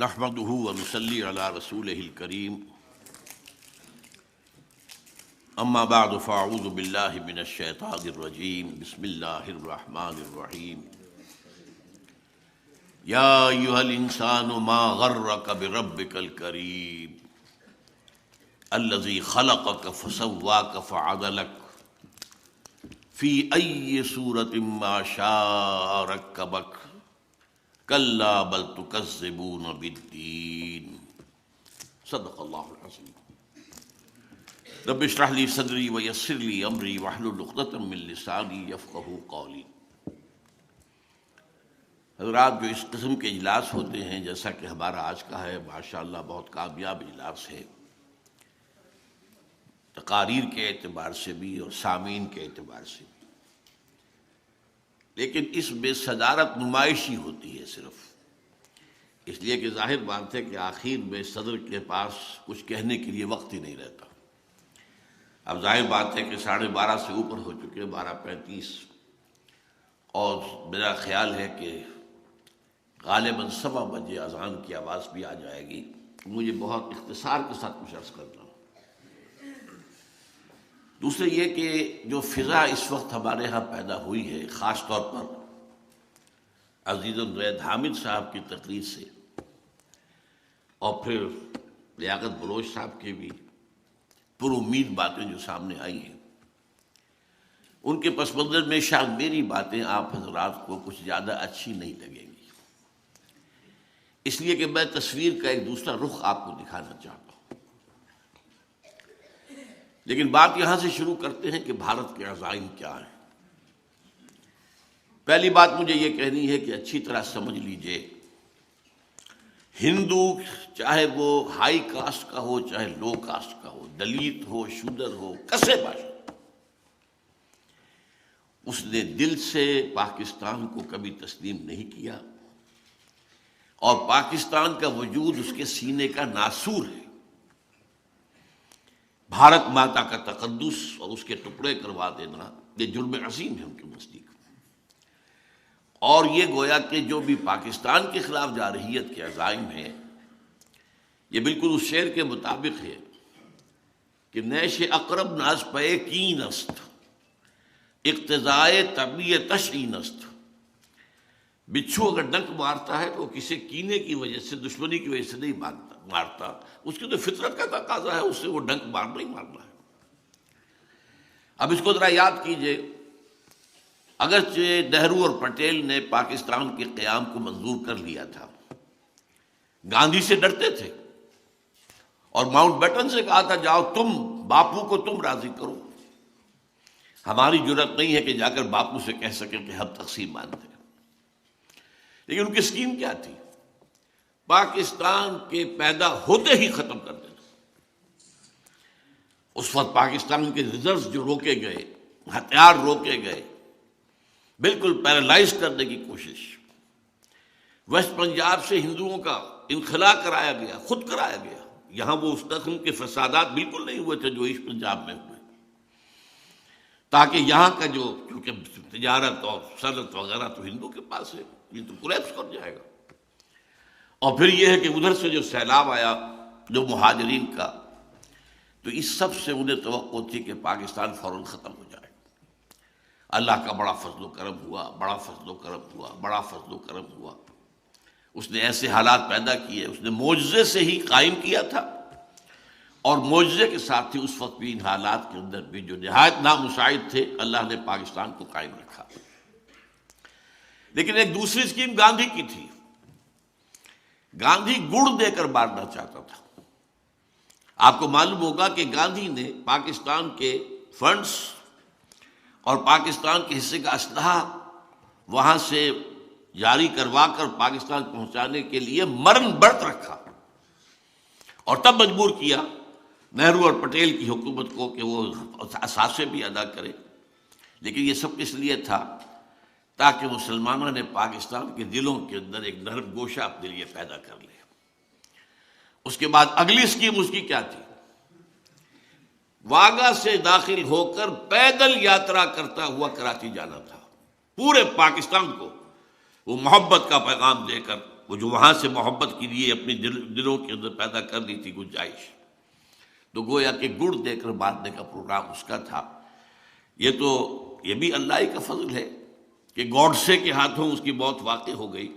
نحمده ونصلي على رسوله الكريم اما بعد فاعوذ بالله من الشيطان الرجيم بسم الله الرحمن الرحيم يا ايها الانسان ما غرك بربك الكريم الذي خلقك فسواك فعدلك في اي صورة ما شاء ركبك کلا بل تکذبون بالدین صدق اللہ العظیم رب اشرح لی صدری ویسر لی امری واحلل عقدۃ من لسانی یفقہوا قولی۔ حضرات، جو اس قسم کے اجلاس ہوتے ہیں جیسا کہ ہمارا آج کا ہے، ماشاءاللہ بہت کامیاب اجلاس ہے، تقاریر کے اعتبار سے بھی اور سامعین کے اعتبار سے بھی، لیکن اس میں صدارت نمائشی ہوتی ہے صرف اس لیے کہ ظاہر بات ہے کہ آخر میں صدر کے پاس کچھ کہنے کے لیے وقت ہی نہیں رہتا۔ اب ظاہر بات ہے کہ 12:30 سے اوپر ہو چکے، 12:35، اور میرا خیال ہے کہ غالباً 7 بجے اذان کی آواز بھی آ جائے گی۔ مجھے بہت اختصار کے ساتھ کچھ عرض کرنا ہوں۔ دوسرے یہ کہ جو فضا اس وقت ہمارے ہاں پیدا ہوئی ہے، خاص طور پر عزیز الزید حامد صاحب کی تقریر سے اور پھر لیاقت بلوچ صاحب کی بھی پر امید باتیں جو سامنے آئی ہیں، ان کے پس منظر میں شاید میری باتیں آپ حضرات کو کچھ زیادہ اچھی نہیں لگیں گی، اس لیے کہ میں تصویر کا ایک دوسرا رخ آپ کو دکھانا چاہتا ہوں۔ لیکن بات یہاں سے شروع کرتے ہیں کہ بھارت کے عزائم کیا ہیں۔ پہلی بات مجھے یہ کہنی ہے کہ اچھی طرح سمجھ لیجئے، ہندو چاہے وہ ہائی کاسٹ کا ہو چاہے لو کاسٹ کا ہو، دلت ہو شودر ہو، کسے باشد، اس نے دل سے پاکستان کو کبھی تسلیم نہیں کیا، اور پاکستان کا وجود اس کے سینے کا ناسور ہے۔ بھارت ماتا کا تقدس اور اس کے ٹکڑے کروا دینا یہ جرم عظیم ہے ان کے نزدیک، اور یہ گویا کہ جو بھی پاکستان کے خلاف جارحیت کے عزائم ہیں، یہ بالکل اس شعر کے مطابق ہے کہ نیش اقرب ناز پے کین است، اقتضائے طبیعت تشعین است۔ بچھو اگر ڈنک مارتا ہے تو کسی کینے کی وجہ سے، دشمنی کی وجہ سے نہیں مارتا، اس کی تو فطرت کا تقاضا ہے، اس سے وہ ڈنک مارنا ہی مارنا ہے۔ اب اس کو ذرا یاد کیجئے، اگرچہ نہرو اور پٹیل نے پاکستان کے قیام کو منظور کر لیا تھا، گاندھی سے ڈرتے تھے اور ماؤنٹ بیٹن سے کہا تھا جاؤ تم باپو کو تم راضی کرو، ہماری جرأت نہیں ہے کہ جا کر باپو سے کہہ سکیں کہ ہم تقسیم مانتے ہیں۔ لیکن ان کی اسکیم کیا تھی؟ پاکستان کے پیدا ہوتے ہی ختم کر دینا۔ اس وقت پاکستان کے ریزروز جو روکے گئے، ہتھیار روکے گئے، بالکل پیرالائز کرنے کی کوشش۔ ویسٹ پنجاب سے ہندوؤں کا انخلا کرایا گیا، خود کرایا گیا۔ یہاں وہ اس قسم کے فسادات بالکل نہیں ہوئے تھے جو ایسٹ پنجاب میں ہوئے، تاکہ یہاں کا جو چونکہ تجارت اور صنعت وغیرہ تو ہندو کے پاس ہے، یہ تو کولیپس کر جائے گا۔ اور پھر یہ ہے کہ ادھر سے جو سیلاب آیا جو مہاجرین کا، تو اس سب سے انہیں توقع تھی کہ پاکستان فوراً ختم ہو جائے۔ اللہ کا بڑا فضل و کرم ہوا، بڑا فضل و کرم ہوا، بڑا فضل و کرم ہوا۔ اس نے ایسے حالات پیدا کیے، اس نے معجزے سے ہی قائم کیا تھا، اور معجزے کے ساتھ ہی اس وقت بھی ان حالات کے اندر بھی جو نہایت نامساعد تھے، اللہ نے پاکستان کو قائم رکھا۔ لیکن ایک دوسری اسکیم گاندھی کی تھی۔ گاندھی گڑ دے کر مارنا چاہتا تھا۔ آپ کو معلوم ہوگا کہ گاندھی نے پاکستان کے فنڈز اور پاکستان کے حصے کا اسلحہ وہاں سے جاری کروا کر پاکستان پہنچانے کے لیے مرن برت رکھا، اور تب مجبور کیا نہرو اور پٹیل کی حکومت کو کہ وہ اثاثے بھی ادا کرے۔ لیکن یہ سب اس لیے تھا تاکہ مسلمانوں نے پاکستان کے دلوں کے اندر ایک نرم گوشہ اپنے لیے پیدا کر لے۔ اس کے بعد اگلی اسکیم اس کی کیا تھی؟ واگا سے داخل ہو کر پیدل یاترا کرتا ہوا کراچی جانا تھا، پورے پاکستان کو وہ محبت کا پیغام دے کر وہ جو وہاں سے محبت کے لیے اپنی دلوں کے اندر پیدا کر لی تھی گنجائش، تو گویا کہ گڑ دے کر مارنے کا پروگرام اس کا تھا۔ یہ بھی اللہ ہی کا فضل ہے کہ گوڈسے کے ہاتھوں اس کی موت واقع ہو گئی،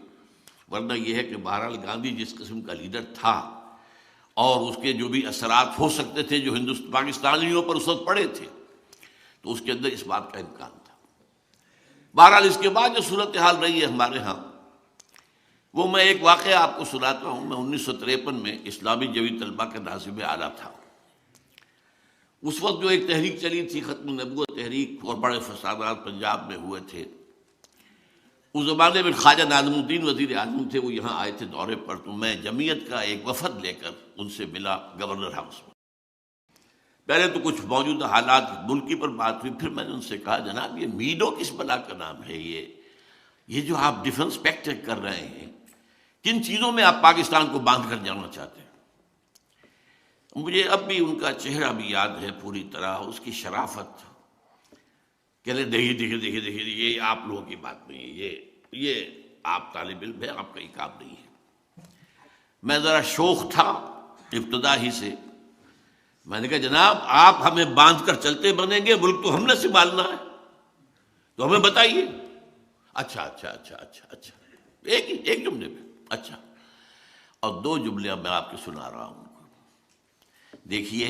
ورنہ یہ ہے کہ بہرحال گاندھی جس قسم کا لیڈر تھا اور اس کے جو بھی اثرات ہو سکتے تھے جو پاکستانیوں پر اس وقت پڑے تھے، تو اس کے اندر اس بات کا امکان تھا۔ بہرحال اس کے بعد جو صورتحال رہی ہے ہمارے ہاں، وہ میں ایک واقعہ آپ کو سناتا ہوں۔ میں 1953 میں اسلامی جوی طلبہ کا ناظم اعلیٰ تھا۔ اس وقت جو ایک تحریک چلی تھی، ختم نبوت تحریک، اور بڑے فسادات پنجاب میں ہوئے تھے۔ اس زمانے میں خواجہ ناظم الدین وزیر اعظم تھے، وہ یہاں آئے تھے دورے پر، تو میں جمعیت کا ایک وفد لے کر ان سے ملا گورنر ہاؤس میں۔ پہلے تو کچھ موجودہ حالات ملکی پر بات ہوئی، پھر میں نے ان سے کہا جناب یہ میڈو کس بلا کا نام ہے؟ یہ جو آپ ڈیفنس پیکٹ کر رہے ہیں، کن چیزوں میں آپ پاکستان کو باندھ کر جانا چاہتے ہیں؟ مجھے اب بھی ان کا چہرہ بھی یاد ہے پوری طرح، اس کی شرافت۔ کہ دیکھیے یہ آپ لوگوں کی بات نہیں ہے، یہ آپ طالب علم ہے، آپ کا ہی کام نہیں ہے۔ میں ذرا شوخ تھا ابتدا ہی سے، میں نے کہا جناب آپ ہمیں باندھ کر چلتے بنیں گے، ملک تو ہم نے سنبھالنا ہے، تو ہمیں بتائیے۔ اچھا ایک جملے میں اچھا، اور دو جملے میں آپ کو سنا رہا ہوں۔ دیکھیے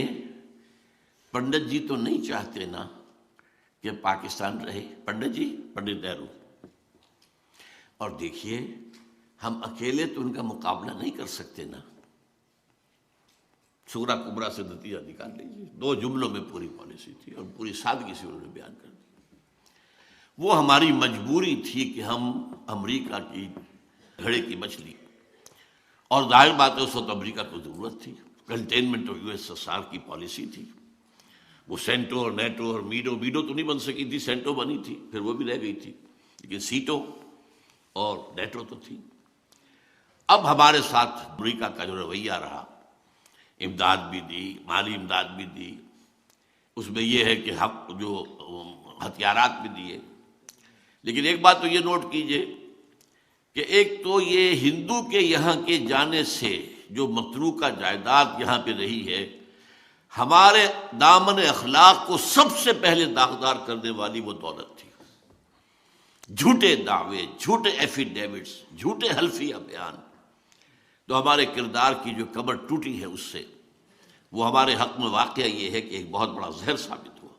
پنڈت جی تو نہیں چاہتے نا کہ پاکستان رہے، پنڈت نہرو، اور دیکھیے ہم اکیلے تو ان کا مقابلہ نہیں کر سکتے نا۔ سورہ کبریٰ سے نتیجہ نکال لیجیے، دو جملوں میں پوری پالیسی تھی اور پوری سادگی سے انہوں نے بیان کر دی۔ وہ ہماری مجبوری تھی کہ ہم امریکہ کی گھڑے کی مچھلی، اور ظاہر بات ہے اس وقت امریکہ کو ضرورت تھی، کنٹینمنٹ آف USSR کی پالیسی تھی۔ وہ سینٹو اور نیٹو اور میڈو تو نہیں بن سکی تھی، سینٹو بنی تھی، پھر وہ بھی رہ گئی تھی، لیکن سیٹو اور نیٹو تو تھی۔ اب ہمارے ساتھ امریکہ کا جو رویہ رہا، امداد بھی دی، مالی امداد بھی دی، اس میں یہ ہے کہ جو ہتھیارات بھی دیے، لیکن ایک بات تو یہ نوٹ کیجئے کہ ایک تو یہ ہندو کے یہاں کے جانے سے جو متروکہ جائیداد یہاں پہ رہی ہے، ہمارے دامن اخلاق کو سب سے پہلے داغدار کرنے والی وہ دولت تھی۔ جھوٹے دعوے، جھوٹے ایفیڈیوٹس، جھوٹے حلفیہ بیان، تو ہمارے کردار کی جو کمر ٹوٹی ہے اس سے، وہ ہمارے حق میں واقعہ یہ ہے کہ ایک بہت بڑا زہر ثابت ہوا،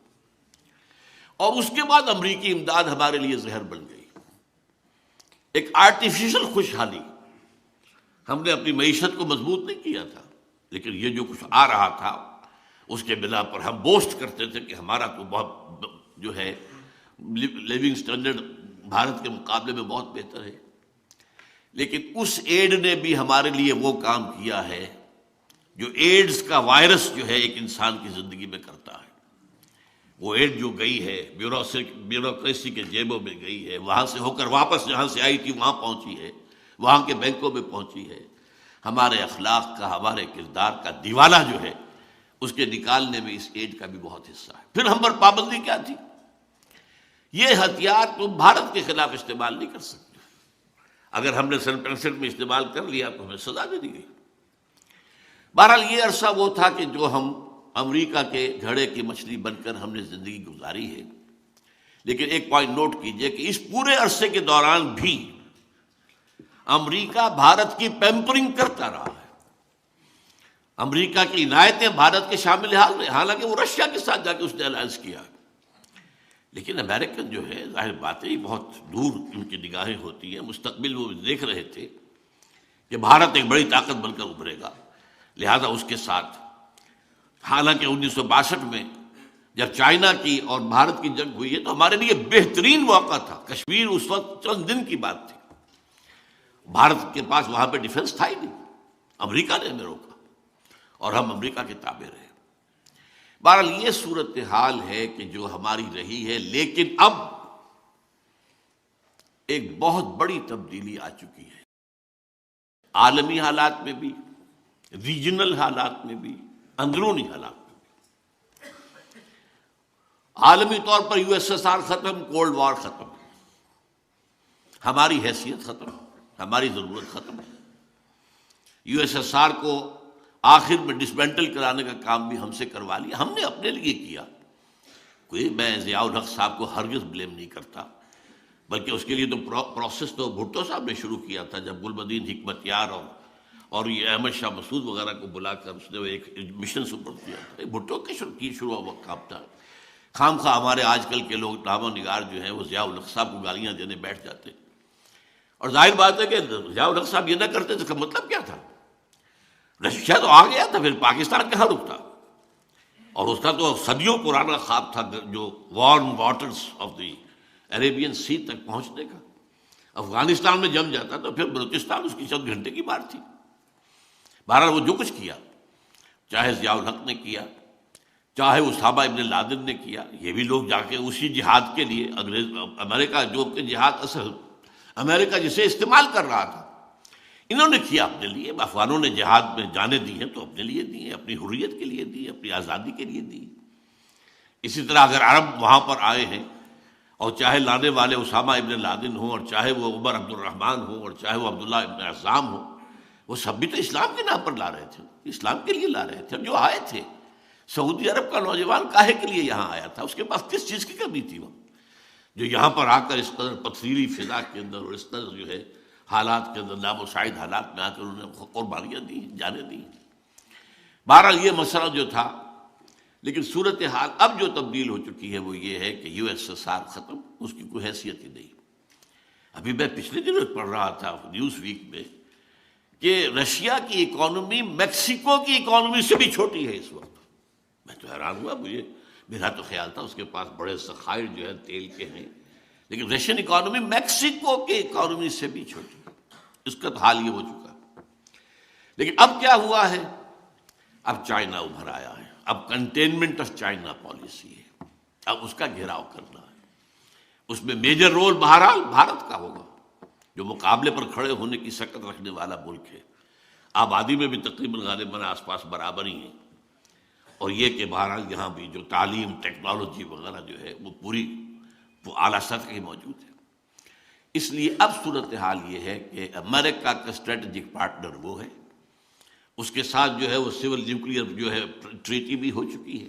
اور اس کے بعد امریکی امداد ہمارے لیے زہر بن گئی، ایک آرٹیفیشل خوشحالی۔ ہم نے اپنی معیشت کو مضبوط نہیں کیا تھا، لیکن یہ جو کچھ آ رہا تھا اس کے بنا پر ہم بوسٹ کرتے تھے کہ ہمارا تو بہت جو ہے لیونگ سٹینڈرڈ بھارت کے مقابلے میں بہت بہتر ہے، لیکن اس ایڈ نے بھی ہمارے لیے وہ کام کیا ہے جو ایڈز کا وائرس جو ہے ایک انسان کی زندگی میں کرتا ہے۔ وہ ایڈ جو گئی ہے بیوروکریسی کے جیبوں میں گئی ہے، وہاں سے ہو کر واپس جہاں سے آئی تھی وہاں پہنچی ہے، وہاں کے بینکوں میں پہنچی ہے۔ ہمارے اخلاق کا، ہمارے کردار کا دیوالہ جو ہے اس کے نکالنے میں اس ایڈ کا بھی بہت حصہ ہے۔ پھر ہم پر پابندی کیا تھی؟ یہ ہتھیار تم بھارت کے خلاف استعمال نہیں کر سکتے، اگر ہم نے سن 65 میں استعمال کر لیا تو ہمیں سزا دے دی گئی۔ بہرحال یہ عرصہ وہ تھا کہ جو ہم امریکہ کے گھڑے کی مچھلی بن کر ہم نے زندگی گزاری ہے، لیکن ایک پوائنٹ نوٹ کیجئے کہ اس پورے عرصے کے دوران بھی امریکہ بھارت کی پیمپرنگ کرتا رہا ہے۔ امریکہ کی عنایتیں بھارت کے شامل حال رہے، حالانکہ وہ رشیا کے ساتھ جا کے اس نے الائنس کیا، لیکن امریکن جو ہے ظاہر بات ہے بہت دور ان کی نگاہیں ہوتی ہیں، مستقبل وہ دیکھ رہے تھے کہ بھارت ایک بڑی طاقت بن کر ابھرے گا، لہذا اس کے ساتھ، حالانکہ 1962 میں جب چائنا کی اور بھارت کی جنگ ہوئی ہے تو ہمارے لیے بہترین موقع تھا۔ کشمیر اس وقت چند دن کی بات تھی، بھارت کے پاس وہاں پہ ڈیفنس تھا ہی نہیں، امریکہ نے ہمیں روکا اور ہم امریکہ کے تابع رہے۔ بہرحال یہ صورتحال ہے کہ جو ہماری رہی ہے، لیکن اب ایک بہت بڑی تبدیلی آ چکی ہے، عالمی حالات میں بھی، ریجنل حالات میں بھی، اندرونی حالات میں بھی۔ عالمی طور پر USSR ختم، کولڈ وار ختم، ہماری حیثیت ختم، ہماری ضرورت ختم ہے۔ یو ایس ایس آر کو آخر میں ڈسمینٹل کرانے کا کام بھی ہم سے کروا لیا، ہم نے اپنے لیے کیا۔ کوئی میں ضیاء الحق صاحب کو ہرگز بلیم نہیں کرتا، بلکہ اس کے لیے تو پروسیس تو بھٹو صاحب نے شروع کیا تھا، جب گلبدین حکمت یار اور یہ احمد شاہ مسعود وغیرہ کو بلا کر اس نے ایک مشن سپرد کیا تھا، بھٹو کے شروع ہوا کام تھا۔ خام خواہ ہمارے آج کل کے لوگ نامہ نگار جو ہیں وہ ضیاء الحق صاحب کو گالیاں دینے بیٹھ جاتے، اور ظاہر بات ہے کہ ضیاء الحق صاحب یہ نہ کرتے تو اس کا مطلب کیا تھا؟ رشیا تو آ گیا تھا، پھر پاکستان کہاں رکتا؟ اور اس کا تو صدیوں پرانا خواب تھا جو warm waters of the Arabian sea تک پہنچنے کا۔ افغانستان میں جم جاتا تو پھر بلوچستان اس کی چند گھنٹے کی بات تھی۔ بہرحال وہ جو کچھ کیا، چاہے ضیاء الحق نے کیا، چاہے اسامہ ابن لادن نے کیا، یہ بھی لوگ جا کے اسی جہاد کے لیے امریکہ جو کہ جہاد اصل امریکہ جسے استعمال کر رہا تھا، انہوں نے کیا اپنے لیے۔ افغانوں نے جہاد میں جانیں دی ہیں تو اپنے لیے دی ہیں، اپنی حریت کے لیے دی، اپنی آزادی کے لیے دی۔ اسی طرح اگر عرب وہاں پر آئے ہیں، اور چاہے لانے والے اسامہ ابن لادن ہوں، اور چاہے وہ عمر عبد الرحمن ہوں، اور چاہے وہ عبداللہ ابن عزام ہوں، وہ سب بھی تو اسلام کے نام پر لا رہے تھے، اسلام کے لیے لا رہے تھے۔ جو آئے تھے، سعودی عرب کا نوجوان کاہے کے لیے یہاں آیا تھا؟ اس کے پاس کس چیز کی کمی تھی وہ، جو یہاں پر آ کر اس قدر پتھریلی فضا کے اندر اور اس قدر جو ہے حالات کے اندر نامساعد حالات میں آ کر انہوں نے قربانیاں دی، جانیں دی۔ بہرحال یہ مسئلہ جو تھا، لیکن صورتحال اب جو تبدیل ہو چکی ہے وہ یہ ہے کہ یو ایس ایس آر ختم، اس کی کوئی حیثیت ہی نہیں۔ ابھی میں پچھلے دنوں پڑھ رہا تھا نیوز ویک میں کہ رشیا کی اکانومی میکسیکو کی اکانومی سے بھی چھوٹی ہے اس وقت۔ میں تو حیران ہوا، میرا تو خیال تھا اس کے پاس بڑے ذخائر جو ہے تیل کے ہیں، لیکن رشین اکانومی میکسیکو کی اکانومی سے بھی چھوٹی ہے۔ اس کا حال یہ ہو چکا ہے۔ لیکن اب کیا ہوا ہے؟ اب چائنا ابھر آیا ہے، اب کنٹینمنٹ آف چائنا پالیسی ہے، اب اس کا گھیراؤ کرنا ہے۔ اس میں میجر رول بہرحال بھارت کا ہوگا، جو مقابلے پر کھڑے ہونے کی سکت رکھنے والا ملک ہے۔ آبادی میں بھی تقریباً غالباً آس پاس برابر ہی ہیں، اور یہ کہ بہرحال یہاں بھی جو تعلیم، ٹیکنالوجی وغیرہ جو ہے وہ پوری وہ اعلیٰ سطح کی موجود ہے۔ اس لیے اب صورتحال یہ ہے کہ امریکہ کا اسٹریٹجک پارٹنر وہ ہے، اس کے ساتھ جو ہے وہ سول نیوکلیئر جو ہے ٹریٹی بھی ہو چکی ہے،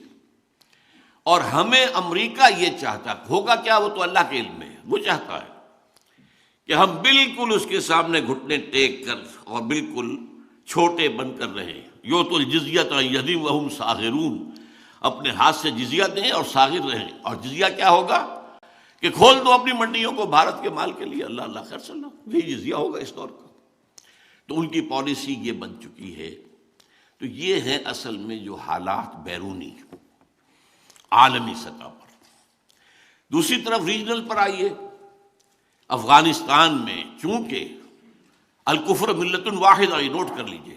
اور ہمیں امریکہ یہ چاہتا ہوگا کیا، وہ تو اللہ کے علم میں ہے، وہ چاہتا ہے کہ ہم بالکل اس کے سامنے گھٹنے ٹیک کر اور بالکل چھوٹے بن کر رہیں۔ یؤت الجزیۃ عن ید وہم صاغرون، اپنے ہاتھ سے جزیہ دیں اور صاغر رہیں۔ اور جزیہ کیا ہوگا کہ کھول دو اپنی منڈیوں کو بھارت کے مال کے لیے، اللہ اللہ خیر صلی اللہ، یہی جزیہ ہوگا اس دور کا۔ تو ان کی پالیسی یہ بن چکی ہے۔ تو یہ ہے اصل میں جو حالات بیرونی عالمی سطح پر۔ دوسری طرف ریجنل پر آئیے، افغانستان میں چونکہ الکفر ملت واحدہ، یہ نوٹ کر لیجئے،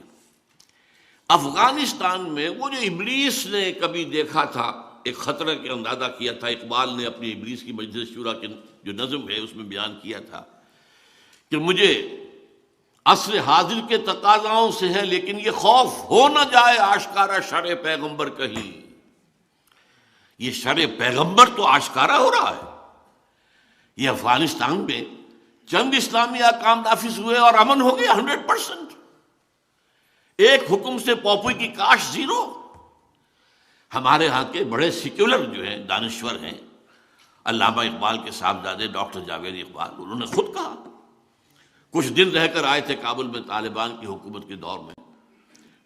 افغانستان میں وہ جو ابلیس نے کبھی دیکھا تھا، ایک خطرہ کے اندازہ کیا تھا، اقبال نے اپنی ابلیس کی مجلس شورا کے جو نظم ہے اس میں بیان کیا تھا کہ مجھے عصر حاضر کے تقاضاؤں سے ہے، لیکن یہ خوف ہو نہ جائے آشکارا شرع پیغمبر کہیں۔ یہ شرع پیغمبر تو آشکارا ہو رہا ہے۔ یہ افغانستان میں چند اسلامی احکام نافذ ہوئے اور امن ہو گیا 100%۔ ایک حکم سے پوپوئی کی کاش زیرو۔ ہمارے ہاں کے بڑے سیکولر جو ہیں، دانشور ہیں، علامہ اقبال کے صاحبزادے ڈاکٹر جاوید اقبال، انہوں نے خود کہا، کچھ دن رہ کر آئے تھے کابل میں طالبان کی حکومت کے دور میں،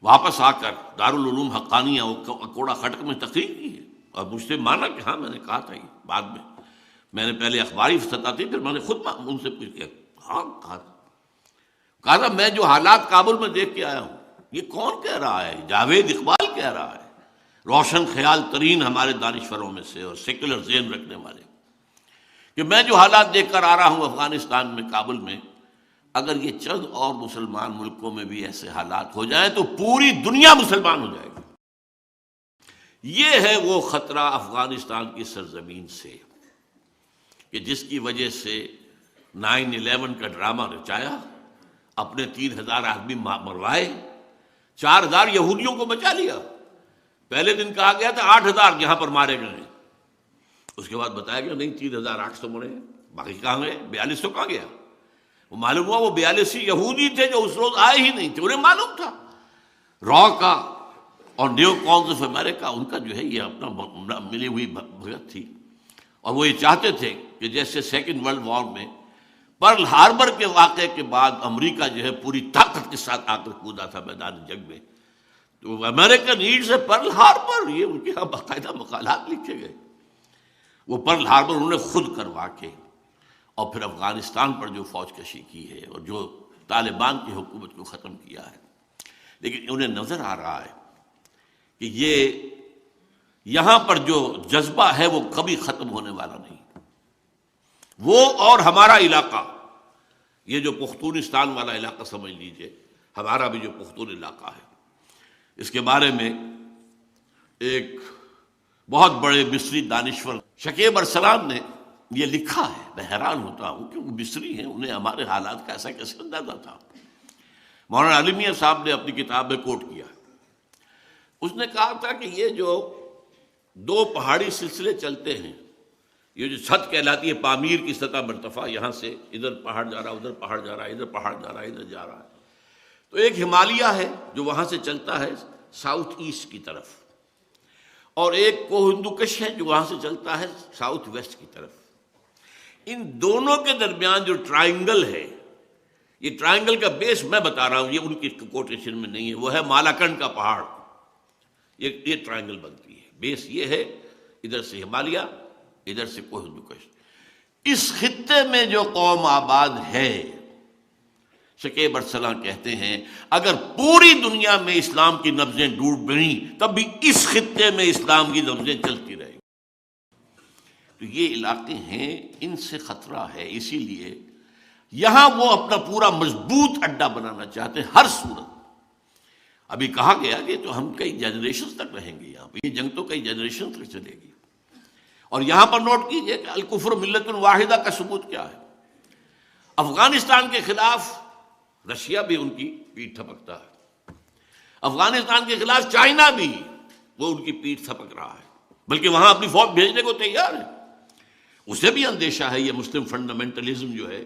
واپس آ کر دارالعلوم حقانیہ اکوڑا خٹک میں تقریر کی ہے، اور مجھ سے مانا کہ ہاں میں نے کہا تھا، یہ بعد میں نے پہلے اخباری سطح تھی، پھر میں نے خود ان سے پوچھ کے ہاں کہا تھا میں جو حالات کابل میں دیکھ کے آیا ہوں، یہ کون کہہ رہا ہے؟ جاوید اقبال کہہ رہا ہے، روشن خیال ترین ہمارے دانشوروں میں سے اور سیکولر ذہن رکھنے والے، کہ میں جو حالات دیکھ کر آ رہا ہوں افغانستان میں، کابل میں، اگر یہ چند اور مسلمان ملکوں میں بھی ایسے حالات ہو جائیں تو پوری دنیا مسلمان ہو جائے گی۔ یہ ہے وہ خطرہ افغانستان کی سرزمین سے کہ جس کی وجہ سے 9/11 کا ڈرامہ رچایا، اپنے 3,000 آدمی مروائے، 4,000 یہودیوں کو بچا لیا۔ پہلے دن کہا گیا تھا 8,000 یہاں پر مارے گئے ہیں، اس کے بعد بتایا گیا نہیں 3,800 مرے ہیں، باقی کہاں گئے؟ 4,200 کہاں گیا؟ وہ معلوم ہوا وہ 42 یہودی تھے جو اس روز آئے ہی نہیں تھے، انہیں معلوم تھا را کا اور نیو کانز آف امریکہ ان کا جو ہے یہ اپنا ملی ہوئی بھگت تھی، اور وہ یہ چاہتے تھے کہ جیسے سیکنڈ ورلڈ وار میں پرل ہاربر کے واقعے کے بعد امریکہ جو ہے پوری طاقت کے ساتھ آ کر کودا تھا میدان جنگ میں، تو امریکہ نیڈز اے پرل ہاربر، یہ ان کے یہاں باقاعدہ مقالات لکھے گئے۔ وہ پرل ہاربر انہوں نے خود کروا کے اور پھر افغانستان پر جو فوج کشی کی ہے اور جو طالبان کی حکومت کو ختم کیا ہے، لیکن انہیں نظر آ رہا ہے کہ یہ یہاں پر جو جذبہ ہے وہ کبھی ختم ہونے والا نہیں۔ وہ اور ہمارا علاقہ، یہ جو پختونستان والا علاقہ سمجھ لیجئے، ہمارا بھی جو پختون علاقہ ہے، اس کے بارے میں ایک بہت بڑے مصری دانشور شکیب ارسلان نے یہ لکھا ہے۔ میں حیران ہوتا ہوں کہ وہ مصری ہیں، انہیں ہمارے حالات کا ایسا کیسے اندازہ تھا۔ مولانا علی میاں صاحب نے اپنی کتاب میں کوٹ کیا، اس نے کہا تھا کہ یہ جو دو پہاڑی سلسلے چلتے ہیں، یہ جو چھت کہلاتی ہے پامیر کی سطح مرتفع، یہاں سے ادھر پہاڑ جا رہا، ادھر پہاڑ جا رہا، ادھر پہاڑ جا رہا، ادھر جا رہا ہے، تو ایک ہمالیہ ہے جو وہاں سے چلتا ہے ساؤتھ ایسٹ کی طرف، اور ایک کوہ ہندوکش ہے جو وہاں سے چلتا ہے ساؤتھ ویسٹ کی طرف۔ ان دونوں کے درمیان جو ٹرائنگل ہے، یہ ٹرائنگل کا بیس میں بتا رہا ہوں، یہ ان کی کوٹیشن میں نہیں ہے، وہ ہے مالاکنڈ کا پہاڑ، یہ ٹرائنگل بنتی ہے۔ بیس یہ ہے، ادھر سے ہمالیہ، ادھر سے کوہ ہندوکش۔ اس خطے میں جو قوم آباد ہے، شکیب ارسلان کہتے ہیں اگر پوری دنیا میں اسلام کی نبضیں ڈوب گئیں تب بھی اس خطے میں اسلام کی نبضیں چلتی رہیں۔ تو یہ علاقے ہیں، ان سے خطرہ ہے، اسی لیے یہاں وہ اپنا پورا مضبوط اڈا بنانا چاہتے ہیں ہر صورت۔ ابھی کہا گیا کہ تو ہم کئی جنریشن تک رہیں گے یہاں پہ، یہ جنگ تو کئی جنریشن تک چلے گی۔ اور یہاں پر نوٹ کیجئے کہ الکفر ملت واحدہ کا ثبوت کیا ہے۔ افغانستان کے خلاف رشیا بھی ان کی پیٹھ تھپکتا ہے، افغانستان کے خلاف چائنا بھی وہ ان کی پیٹھ تھپک رہا ہے، بلکہ وہاں اپنی فوج بھیجنے کو تیار ہے۔ اسے بھی اندیشہ ہے یہ مسلم فنڈامنٹلزم جو ہے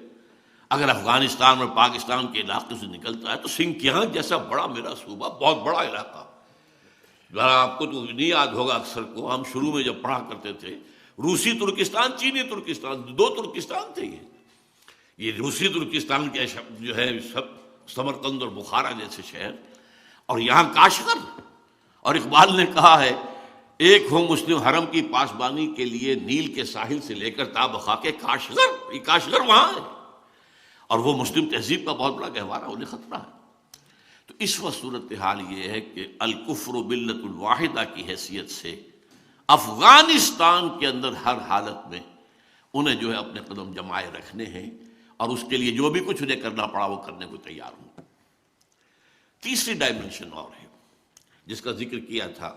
اگر افغانستان اور پاکستان کے علاقے سے نکلتا ہے تو سنکیانگ جیسا بڑا میرا صوبہ، بہت بڑا علاقہ، ذرا آپ کو تو نہیں یاد ہوگا اکثر کو، ہم شروع میں جب پڑھا کرتے تھے روسی ترکستان، چینی ترکستان، دو ترکستان تھے یہ روسی ترکستان کے جو ہے سب سمرقند اور بخارا جیسے شہر، اور یہاں کاشغر، اور اقبال نے کہا ہے ایک ہو مسلم حرم کی پاسبانی کے لیے نیل کے ساحل سے لے کر تا بخاک کاشغر، یہ کاشغر وہاں ہے، اور وہ مسلم تہذیب کا بہت بڑا گہوارہ، انہیں خطرہ ہے۔ تو اس وقت صورتحال یہ ہے کہ الکفر ملت الواحدہ کی حیثیت سے افغانستان کے اندر ہر حالت میں انہیں جو ہے اپنے قدم جمائے رکھنے ہیں، اور اس کے لیے جو بھی کچھ انہیں کرنا پڑا وہ کرنے کو تیار ہوں۔ تیسری ڈائمنشن اور ہے جس کا ذکر کیا تھا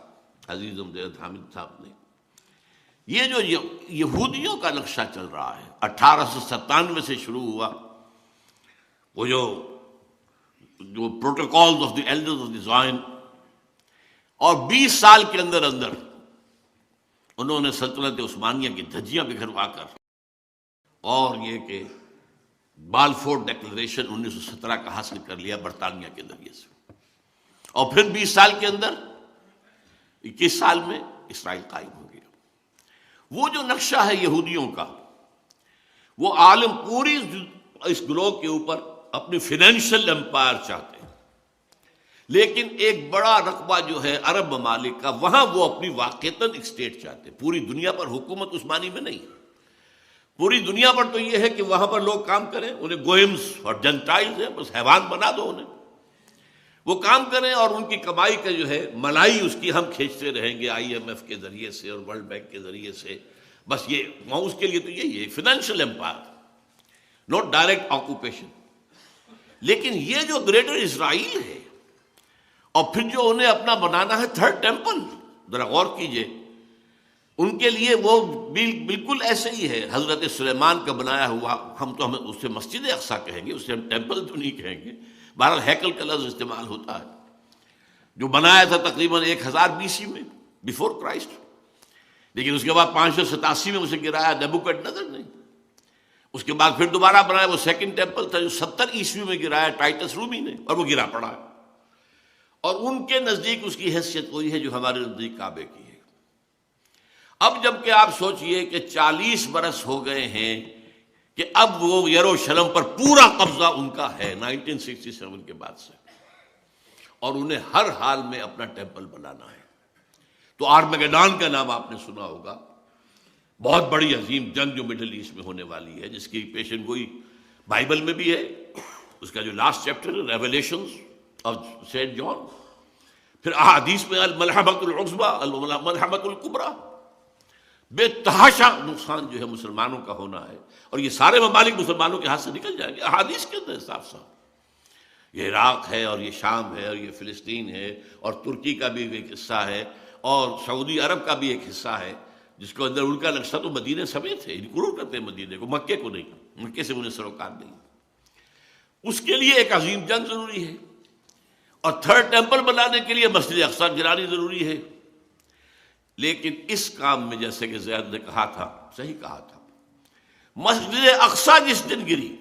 عزیز امجد حامد صاحب نے، یہ جو یہودیوں کا نقشہ چل رہا ہے 1897 سے شروع ہوا، وہ جو protocols of the elders of the Zion, اور 20 سال کے اندر اندر انہوں نے سلطنت عثمانیہ کی دھجیاں بکھروا کر، اور یہ کہ بالفور ڈیکلریشن 1917 کا حاصل کر لیا برطانیہ کے ذریعے سے، اور پھر 20 سال کے اندر 21 سال میں اسرائیل قائم ہو گیا۔ وہ جو نقشہ ہے یہودیوں کا، وہ عالم پوری اس گروہ کے اوپر اپنی فائنینشل امپائر چاہتے ہیں، لیکن ایک بڑا رقبہ جو ہے عرب ممالک کا، وہاں وہ اپنی واقعتاً ایک اسٹیٹ چاہتے ہیں، پوری دنیا پر حکومت عثمانی میں نہیں، پوری دنیا پر تو یہ ہے کہ وہاں پر لوگ کام کریں، انہیں گوئمز اور جنٹائلز ہیں، بس حیوان بنا دو انہیں، وہ کام کریں اور ان کی کمائی کا جو ہے ملائی اس کی ہم کھینچتے رہیں گے IMF کے ذریعے سے اور ورلڈ بینک کے ذریعے سے، بس یہ وہاں اس کے لیے تو یہی ہے financial empire, not direct occupation. لیکن یہ جو گریٹر اسرائیل ہے، اور پھر جو انہیں اپنا بنانا ہے تھرڈ ٹیمپل، ذرا غور کیجئے، ان کے لیے وہ بالکل ایسے ہی ہے حضرت سلیمان کا بنایا ہوا، ہم اسے مسجد اقصیٰ کہیں گے، اسے ہم ٹیمپل تو نہیں کہیں گے، بہرحال ہیکل کا لفظ استعمال ہوتا ہے، جو بنایا تھا تقریباً 1000 BC میں بیفور کرائسٹ، لیکن اس کے بعد 587 میں اسے گرایا نیبوکڈ نظر نے، اس کے بعد پھر دوبارہ بنایا، وہ سیکنڈ ٹیمپل تھا جو 70 عیسوی میں گرایا ٹائٹس رومی نے، اور وہ گرا پڑا ہے، اور ان کے نزدیک اس کی حیثیت وہی ہے جو ہمارے نزدیک کعبے کی ہے۔ اب جب کہ آپ سوچئے کہ 40 برس ہو گئے ہیں کہ اب وہ یروشلم پر پورا قبضہ ان کا ہے 1967 کے بعد سے، اور انہیں ہر حال میں اپنا ٹیمپل بنانا ہے۔ تو آرمیگیڈون کا نام آپ نے سنا ہوگا، بہت بڑی عظیم جنگ جو مڈل ایسٹ میں ہونے والی ہے، جس کی پیشن گوئی بائبل میں بھی ہے، اس کا جو لاسٹ چیپٹر ہے ریویلیشنز آف سینٹ جان، پھر احادیث میں الملحمۃ العظمیٰ الملحمۃ الکبریٰ، بے تحاشا نقصان جو ہے مسلمانوں کا ہونا ہے، اور یہ سارے ممالک مسلمانوں کے ہاتھ سے نکل جائیں گے، احادیث کے اندر صاف صاف۔ یہ عراق ہے، اور یہ شام ہے، اور یہ فلسطین ہے، اور ترکی کا بھی ایک حصہ ہے، اور سعودی عرب کا بھی ایک حصہ ہے، جس کو اندر ان کا نقشہ تو مدینے سمیت ہے، انکلوڈ کرتے ہیں مدینے کو، مکے کو نہیں، مکے سے انہیں سروکار نہیں۔ اس کے لیے ایک عظیم جنگ ضروری ہے، اور تھرڈ ٹیمپل بنانے کے لیے مسجد اقصی گرانی ضروری ہے۔ لیکن اس کام میں جیسے کہ زید نے کہا تھا، صحیح کہا تھا، مسجد اقصی جس دن گری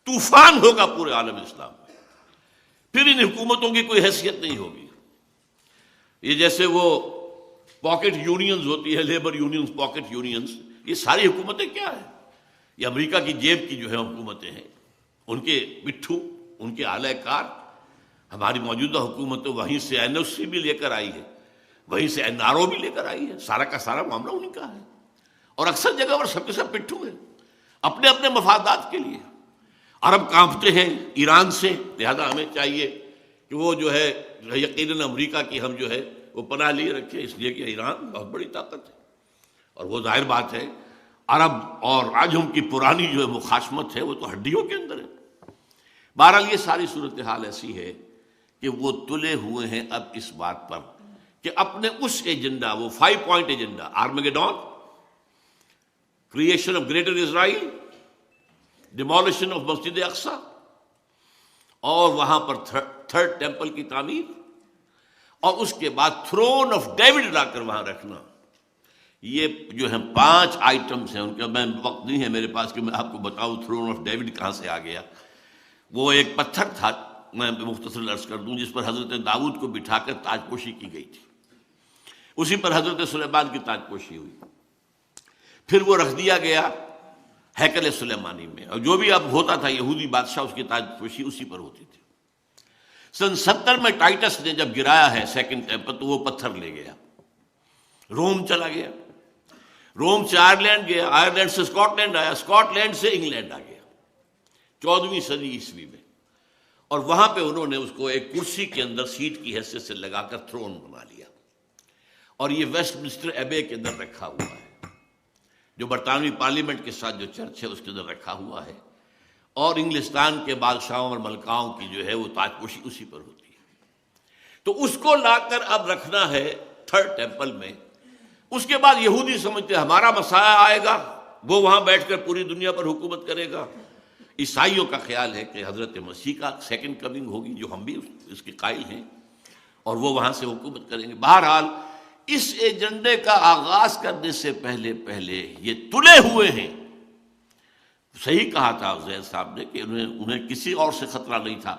طوفان ہوگا پورے عالم اسلام میں، پھر ان حکومتوں کی کوئی حیثیت نہیں ہوگی۔ یہ جیسے وہ پاکٹ یونینز ہوتی ہے، لیبر یونینز، پاکٹ یونینز، یہ ساری حکومتیں کیا ہیں؟ یہ امریکہ کی جیب کی جو ہے حکومتیں ہیں، ان کے بٹھو، ان کے اعلی کار۔ ہماری موجودہ حکومت تو وہیں سے این او سی بھی لے کر آئی ہے، وہیں سے این آر او بھی لے کر آئی ہے، سارا کا سارا معاملہ انہیں کا ہے، اور اکثر جگہ پر سب کے سب پٹھو ہیں اپنے اپنے مفادات کے لیے۔ عرب کانپتے ہیں ایران سے، لہذا ہمیں چاہیے کہ وہ جو ہے یقیناً امریکہ کی ہم جو ہے وہ پناہ لیے رکھے، اس لیے کہ ایران بہت بڑی طاقت ہے، اور وہ ظاہر بات ہے عرب اور عجم کی پرانی جو ہے مخاصمت ہے وہ تو ہڈیوں کے اندر ہے۔ بہرحال یہ ساری صورتحال ایسی ہے کہ وہ تلے ہوئے ہیں اب اس بات پر کہ اپنے اس ایجنڈا، وہ 5 point agenda, Armageddon, creation of greater Israel, demolition of مسجد اقصی، اور وہاں پر تھرڈ ٹیمپل کی تعمیر، اور اس کے بعد تھرون آف ڈیوڈ لا کر وہاں رکھنا، یہ جو ہیں 5 آئٹمز ہیں۔ ان کا میں وقت نہیں ہے میرے پاس کہ میں آپ کو بتاؤں تھرون آف ڈیوڈ کہاں سے آ گیا۔ وہ ایک پتھر تھا، میں مختصر عرض کر دوں، جس پر حضرت داؤد کو بٹھا کر تاج پوشی کی گئی تھی، اسی پر حضرت سلیمان کی تاج پوشی ہوئی، پھر وہ رکھ دیا گیا ہیکل سلیمانی میں، اور جو بھی اب ہوتا تھا یہودی بادشاہ اس کی تاج پوشی اسی پر ہوتی تھی۔ سن 70 میں ٹائٹس نے جب گرایا ہے سیکنڈ ٹیمپل تو وہ پتھر لے گیا، روم چلا گیا، روم سے آئرلینڈ گیا، آئرلینڈ سے اسکاٹ لینڈ آیا، اسکاٹ لینڈ سے انگلینڈ آ گیا 14ویں صدی عیسوی میں، اور وہاں پہ انہوں نے اس کو ایک کرسی کے اندر سیٹ کی حیثیت سے لگا کر تھرون بنا لیا، اور یہ ویسٹ منسٹر ایبے کے اندر رکھا ہوا ہے، جو برطانوی پارلیمنٹ کے ساتھ جو چرچ ہے اس کے اندر رکھا ہوا ہے، اور انگلستان کے بادشاہوں اور ملکاؤں کی جو ہے وہ تاج پوشی اسی پر ہوتی ہے۔ تو اس کو لا کر اب رکھنا ہے تھرڈ ٹیمپل میں۔ اس کے بعد یہودی سمجھتے ہمارا مسیح آئے گا، وہ وہاں بیٹھ کر پوری دنیا پر حکومت کرے گا۔ عیسائیوں کا خیال ہے کہ حضرت مسیح کا سیکنڈ کمنگ ہوگی، جو ہم بھی اس کے قائل ہیں، اور وہ وہاں سے حکومت کریں گے۔ بہرحال اس ایجنڈے کا آغاز کرنے سے پہلے یہ تلے ہوئے ہیں۔ صحیح کہا تھا زید صاحب نے کہ انہیں کسی اور سے خطرہ نہیں تھا،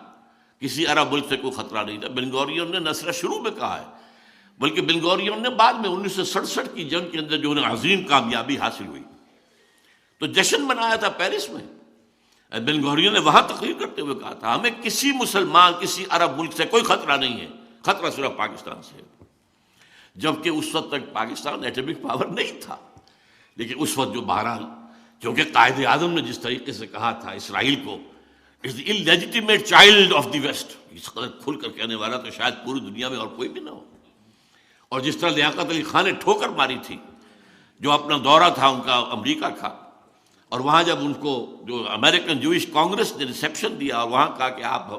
کسی عرب ملک سے کوئی خطرہ نہیں تھا۔ بن گوریون نے نہ صرف شروع میں کہا ہے، بلکہ بن گوریون نے بعد میں 1967 کی جنگ کے اندر جو انہیں عظیم کامیابی حاصل ہوئی تو جشن منایا تھا پیرس میں۔ بن گوریون نے وہاں تقریر کرتے ہوئے کہا تھا ہمیں کسی مسلمان، کسی عرب ملک سے کوئی خطرہ نہیں ہے، خطرہ صرف پاکستان سے ہے۔ جبکہ اس وقت تک پاکستان ایٹمک پاور نہیں تھا، لیکن اس وقت جو بہرحال کیونکہ قائد اعظم نے جس طریقے سے کہا تھا اسرائیل کو از دی انلیجیٹیمیٹ چائلڈ آف دی ویسٹ، اس قدر کھل کر کہنے والا تو شاید پوری دنیا میں اور کوئی بھی نہ ہو۔ اور جس طرح لیاقت علی خان نے ٹھوکر ماری تھی، جو اپنا دورہ تھا ان کا امریکہ کا، اور وہاں جب ان کو جو امریکن جوئش کانگریس نے ریسیپشن دیا اور وہاں کہا کہ آپ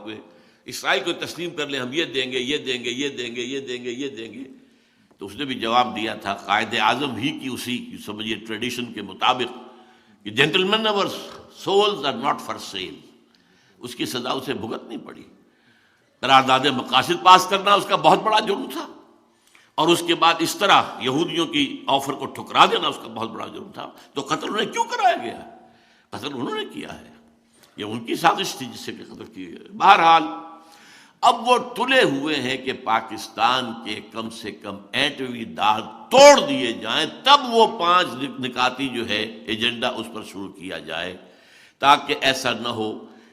اسرائیل کو تسلیم کر لیں، ہم یہ دیں گے، یہ دیں گے، یہ دیں گے، یہ دیں گے، یہ دیں گے، تو اس نے بھی جواب دیا تھا قائد اعظم ہی کی اسی سمجھیے ٹریڈیشن کے مطابق کہ جینٹلمین اور souls are not for sale, اس کی سزا اسے بھگتنی پڑی۔ قرارداد مقاصد پاس کرنا اس کا بہت بڑا جرم تھا، اور اس کے بعد اس طرح یہودیوں کی آفر کو ٹھکرا دینا اس کا بہت بڑا جرم تھا۔ تو قتل انہیں کیوں کرایا گیا؟ قتل انہوں نے کیا ہے، یہ ان کی سازش تھی جس سے کہ قتل کی گئی۔ بہرحال اب وہ تلے ہوئے ہیں کہ پاکستان کے کم سے کم اینٹوی دار توڑ دیے جائیں، تب وہ 5 نکاتی جو ہے ایجنڈا اس پر شروع کیا جائے، تاکہ ایسا نہ ہو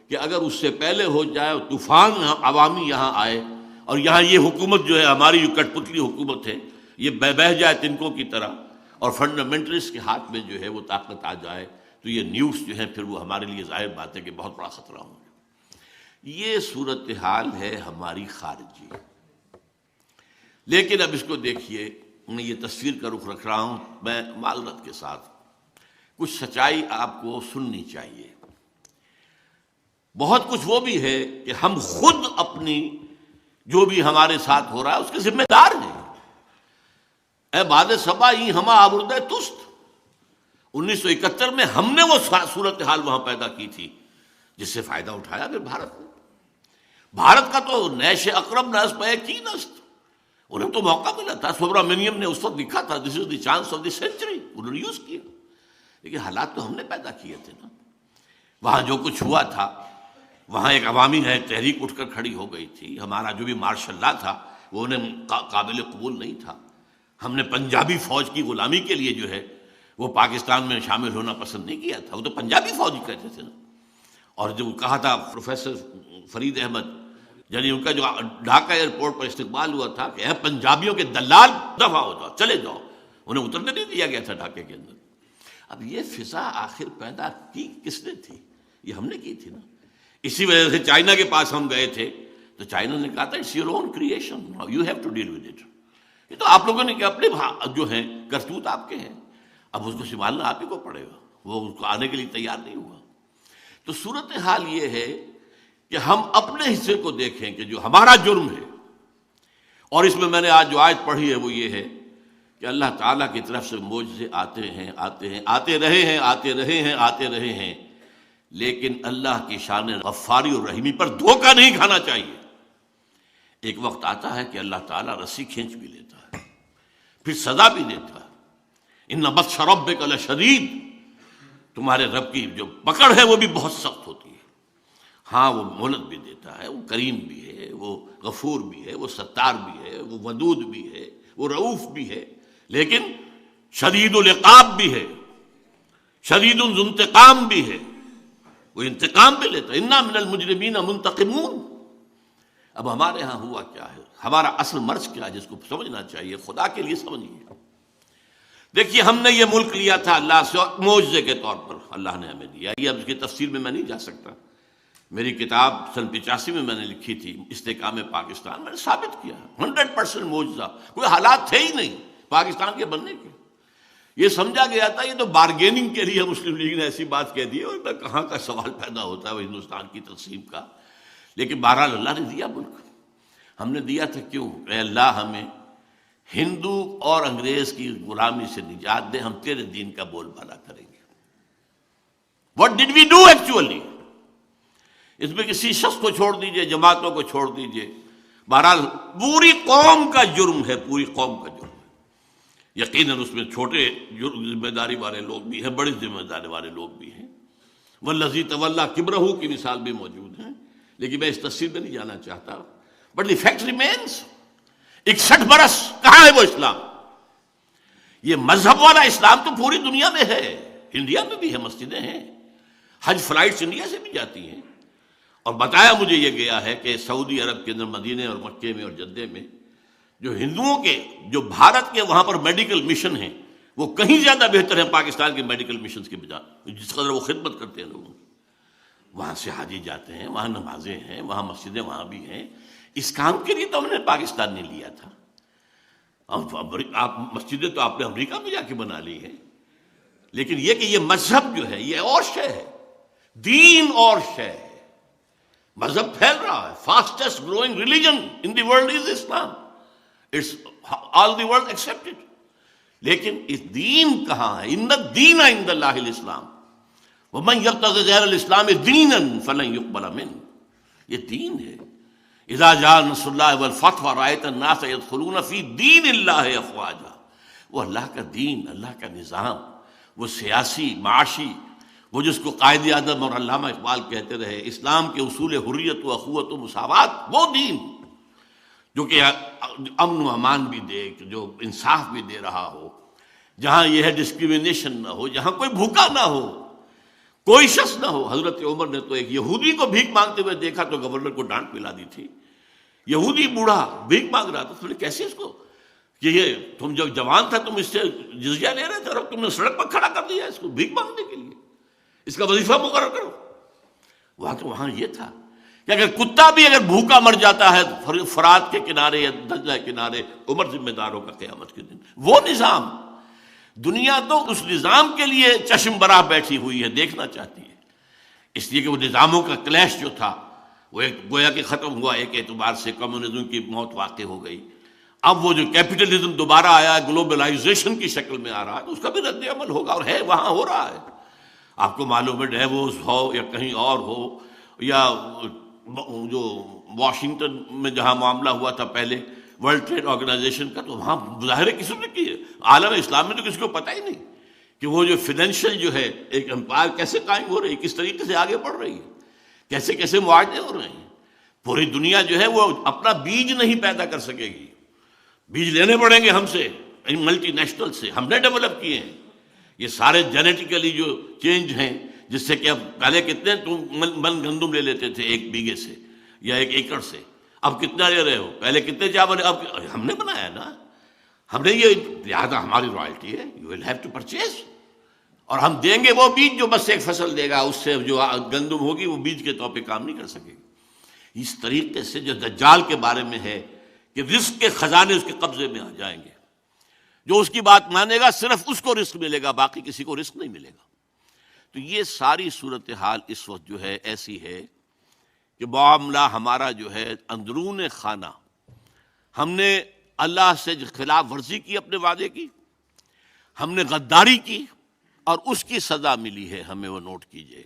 کہ اگر اس سے پہلے ہو جائے طوفان عوامی یہاں آئے اور یہاں یہ حکومت جو ہے ہماری جو کٹ پتلی حکومت ہے یہ بہہ جائے تنکوں کی طرح، اور فنڈامنٹلسٹ کے ہاتھ میں جو ہے وہ طاقت آ جائے، تو یہ نیوز جو ہے پھر وہ ہمارے لیے ظاہر بات ہے کہ بہت بڑا خطرہ ہوں گے۔ یہ صورتحال ہے ہماری خارجی۔ لیکن اب اس کو دیکھیے، میں یہ تصویر کا رخ رکھ رہا ہوں، میں معذرت کے ساتھ، کچھ سچائی آپ کو سننی چاہیے۔ بہت کچھ وہ بھی ہے کہ ہم خود اپنی جو بھی ہمارے ساتھ ہو رہا ہے اس کے ذمہ دار ہیں۔ اے باد صبا ہی ہما آبردہ تست، 1971 میں ہم نے وہ صورتحال وہاں پیدا کی تھی جس سے فائدہ اٹھایا پھر بھارت نے۔ بھارت کا تو نیش اقرب نس پہ کی نست، انہیں تو موقع ملا تھا، سبرامنیم نے اس وقت لکھا تھا this is the chance of the century, انہوں نے یوز کیا، لیکن حالات تو ہم نے پیدا کیے تھے نا۔ وہاں جو کچھ ہوا تھا، وہاں ایک عوامی ہے تحریک اٹھ کر کھڑی ہو گئی تھی، ہمارا جو بھی مارشل لا تھا وہ انہیں قابل قبول نہیں تھا، ہم نے پنجابی فوج کی غلامی کے لیے جو ہے وہ پاکستان میں شامل ہونا پسند نہیں کیا تھا، وہ تو پنجابی فوج کہتے تھے نا۔ اور جو کہا تھا پروفیسر فرید احمد، یعنی ان کا جو ڈھاکہ ایئرپورٹ پر استقبال ہوا تھا کہ اے پنجابیوں کے دلال دفع ہو جاؤ، چلے جاؤ، انہیں اترنے نہیں دیا گیا تھا ڈھاکے کے اندر۔ اب یہ فضا آخر پیدا کی کس نے تھی؟ یہ ہم نے کی تھی نا۔ اسی وجہ سے چائنا کے پاس ہم گئے تھے تو چائنا نے کہا تھا it's your own creation, you have to deal with it, یہ تو آپ لوگوں نے کہ اپنے جو ہیں کرتوت آپ کے ہیں، اب اس کو سنبھالنا آپ ہی کو پڑے گا، وہ اس کو آنے کے لیے تیار نہیں ہوا۔ تو صورتحال یہ ہے کہ ہم اپنے حصے کو دیکھیں کہ جو ہمارا جرم ہے، اور اس میں میں نے آج جو آیت پڑھی ہے وہ یہ ہے کہ اللہ تعالیٰ کی طرف سے معجزے آتے ہیں، آتے رہے ہیں، لیکن اللہ کی شان غفاری اور رحیمی پر دھوکہ نہیں کھانا چاہیے۔ ایک وقت آتا ہے کہ اللہ تعالیٰ رسی کھینچ بھی لیتا ہے، پھر سزا بھی دیتا ہے۔ ان بطش ربک لشدید، تمہارے رب کی جو پکڑ ہے وہ بھی بہت سخت ہوتی ہے۔ ہاں وہ مہلت بھی دیتا ہے، وہ کریم بھی ہے، وہ غفور بھی ہے، وہ ستار بھی ہے، وہ ودود بھی ہے، وہ رؤوف بھی ہے، لیکن شدید العقاب بھی ہے، شدید الانتقام بھی ہے، وہ انتقام بھی لیتا ہے۔ انا من المجرمین منتقمون۔ اب ہمارے ہاں ہوا کیا ہے، ہمارا اصل مرض کیا ہے جس کو سمجھنا چاہیے، خدا کے لیے سمجھیے۔ دیکھیے ہم نے یہ ملک لیا تھا اللہ سے معجزے کے طور پر، اللہ نے ہمیں دیا۔ یہ اب اس کی تفصیل میں نہیں جا سکتا، میری کتاب سن 85 میں نے لکھی تھی استحکام پاکستان، میں نے ثابت کیا 100% معجزہ، کوئی حالات تھے ہی نہیں پاکستان کے بننے کے۔ یہ سمجھا گیا تھا یہ تو بارگیننگ کے لیے مسلم لیگ نے ایسی بات کہہ دی، اور کہاں کا سوال پیدا ہوتا ہے وہ ہندوستان کی تقسیم کا۔ لیکن بہرحال اللہ نے دیا ملک، ہم نے دیا تھا کیوں؟ اے اللہ ہمیں ہندو اور انگریز کی غلامی سے نجات دے، ہم تیرے دین کا بول بالا کریں گے۔ What did we do actually؟ اس میں کسی شخص کو چھوڑ دیجئے، جماعتوں کو چھوڑ دیجئے، بہرحال پوری قوم کا جرم ہے، پوری قوم کا جرم ہے۔ یقیناً اس میں چھوٹے ذمہ داری والے لوگ بھی ہیں، بڑی ذمہ داری والے لوگ بھی ہیں، والذی تولی کبرہ کی مثال بھی موجود ہے، لیکن میں اس تفصیل میں نہیں جانا چاہتا۔ بٹ دی فیکٹ ریمینس، 61 برس کہاں ہے وہ اسلام؟ یہ مذہب والا اسلام تو پوری دنیا میں ہے، انڈیا میں بھی ہے، مسجدیں ہیں، حج فلائٹس انڈیا سے بھی جاتی ہیں، اور بتایا مجھے یہ گیا ہے کہ سعودی عرب کے اندر مدینے اور مکے میں اور جدے میں جو ہندوؤں کے جو بھارت کے وہاں پر میڈیکل مشن ہیں وہ کہیں زیادہ بہتر ہیں پاکستان کے میڈیکل مشنز کے بجائے، جس قدر وہ خدمت کرتے ہیں لوگوں کی۔ وہاں سے حاجی جاتے ہیں، وہاں نمازیں ہیں، وہاں مسجدیں وہاں بھی ہیں۔ اس کام کے لیے تو ہم نے پاکستان نے لیا تھا۔ آپ مسجدیں تو آپ نے امریکہ میں جا کے بنا لی ہیں، لیکن یہ کہ یہ مذہب جو ہے یہ اور شے ہے، دین اور شے ہے۔ مذہب پھیل رہا ہے، fastest growing religion in the world is Islam, it's all the world accepted, لیکن اس دین کہاں ہے؟ ان الدین عند اللہ الاسلام ومن یبتغی غیر الاسلام دینا فلن یقبل منہ، یہ دین ہے۔ اذا جاء نصر اللہ والفتح ورأیت الناس یدخلون فی دین اللہ افواجا، وہ اللہ کا دین، اللہ کا نظام، وہ سیاسی، معاشی، وہ جس کو قائد اعظم اور علامہ اقبال کہتے رہے، اسلام کے اصول حریت و اخوت و مساوات، وہ دین جو کہ امن و امان بھی دے، جو انصاف بھی دے رہا ہو، جہاں یہ ہے ڈسکریمنیشن نہ ہو، جہاں کوئی بھوکا نہ ہو، کوئی شخص نہ ہو۔ حضرت عمر نے تو ایک یہودی کو بھیک مانگتے ہوئے دیکھا تو گورنر کو ڈانٹ پلا دی تھی۔ یہودی بوڑھا بھیک مانگ رہا تھا، تو کیسے اس کو کہ یہ تم جب جوان تھا تم اس سے جزیہ لے رہے تھے اور اب تم نے سڑک پر کھڑا کر دیا اس کو بھیک مانگنے کے لیے، اس کا وظیفہ مقرر کرو۔ وہاں یہ تھا کہ اگر کتا بھی اگر بھوکا مر جاتا ہے فرات کے کنارے یا دجلہ کے کنارے، عمر ذمہ دار ہوگا قیامت کے دن۔ وہ نظام، دنیا تو اس نظام کے لیے چشم براہ بیٹھی ہوئی ہے، دیکھنا چاہتی ہے، اس لیے کہ وہ نظاموں کا کلیش جو تھا وہ ایک گویا کہ ختم ہوا، ایک اعتبار سے کمیونزم کی موت واقع ہو گئی۔ اب وہ جو کیپٹلزم دوبارہ آیا، گلوبلائزیشن کی شکل میں آ رہا ہے، تو اس کا بھی رد عمل ہوگا، اور ہے وہاں ہو رہا ہے۔ آپ کو معلوم ہے ڈیووس ہو یا کہیں اور ہو، یا جو واشنگٹن میں جہاں معاملہ ہوا تھا پہلے ورلڈ ٹریڈ آرگنائزیشن کا، تو وہاں مظاہرے کسی نے کیے، عالم اسلام میں تو کسی کو پتہ ہی نہیں کہ وہ جو فائنینشیل جو ہے ایک امپائر کیسے قائم ہو رہی ہے، کس طریقے سے آگے بڑھ رہی ہے، کیسے کیسے معاہدے ہو رہے ہیں۔ پوری دنیا جو ہے وہ اپنا بیج نہیں پیدا کر سکے گی، بیج لینے پڑیں گے ہم سے، ملٹی نیشنل سے، ہم نے ڈیولپ کیے ہیں۔ یہ سارے جینیٹیکلی جو چینج ہیں، جس سے کہ اب پہلے کتنے تم من گندم لے لیتے تھے ایک بیگھے سے یا ایک ایکڑ سے، اب کتنا لے رہے ہو؟ پہلے کتنے چاول، اب ہم نے بنایا نا، ہم نے، یہ لہٰذا ہماری رائلٹی ہے، you will have to purchase, اور ہم دیں گے وہ بیج جو بس ایک فصل دے گا، اس سے جو گندم ہوگی وہ بیج کے طور پہ کام نہیں کر سکے گی۔ اس طریقے سے جو دجال کے بارے میں ہے کہ رزق کے خزانے اس کے قبضے میں آ جائیں گے، جو اس کی بات مانے گا صرف اس کو رزق ملے گا، باقی کسی کو رزق نہیں ملے گا۔ تو یہ ساری صورتحال اس وقت جو ہے ایسی ہے کہ معاملہ ہمارا جو ہے اندرون خانہ، ہم نے اللہ سے خلاف ورزی کی، اپنے وعدے کی، ہم نے غداری کی، اور اس کی سزا ملی ہے ہمیں، وہ نوٹ کیجئے۔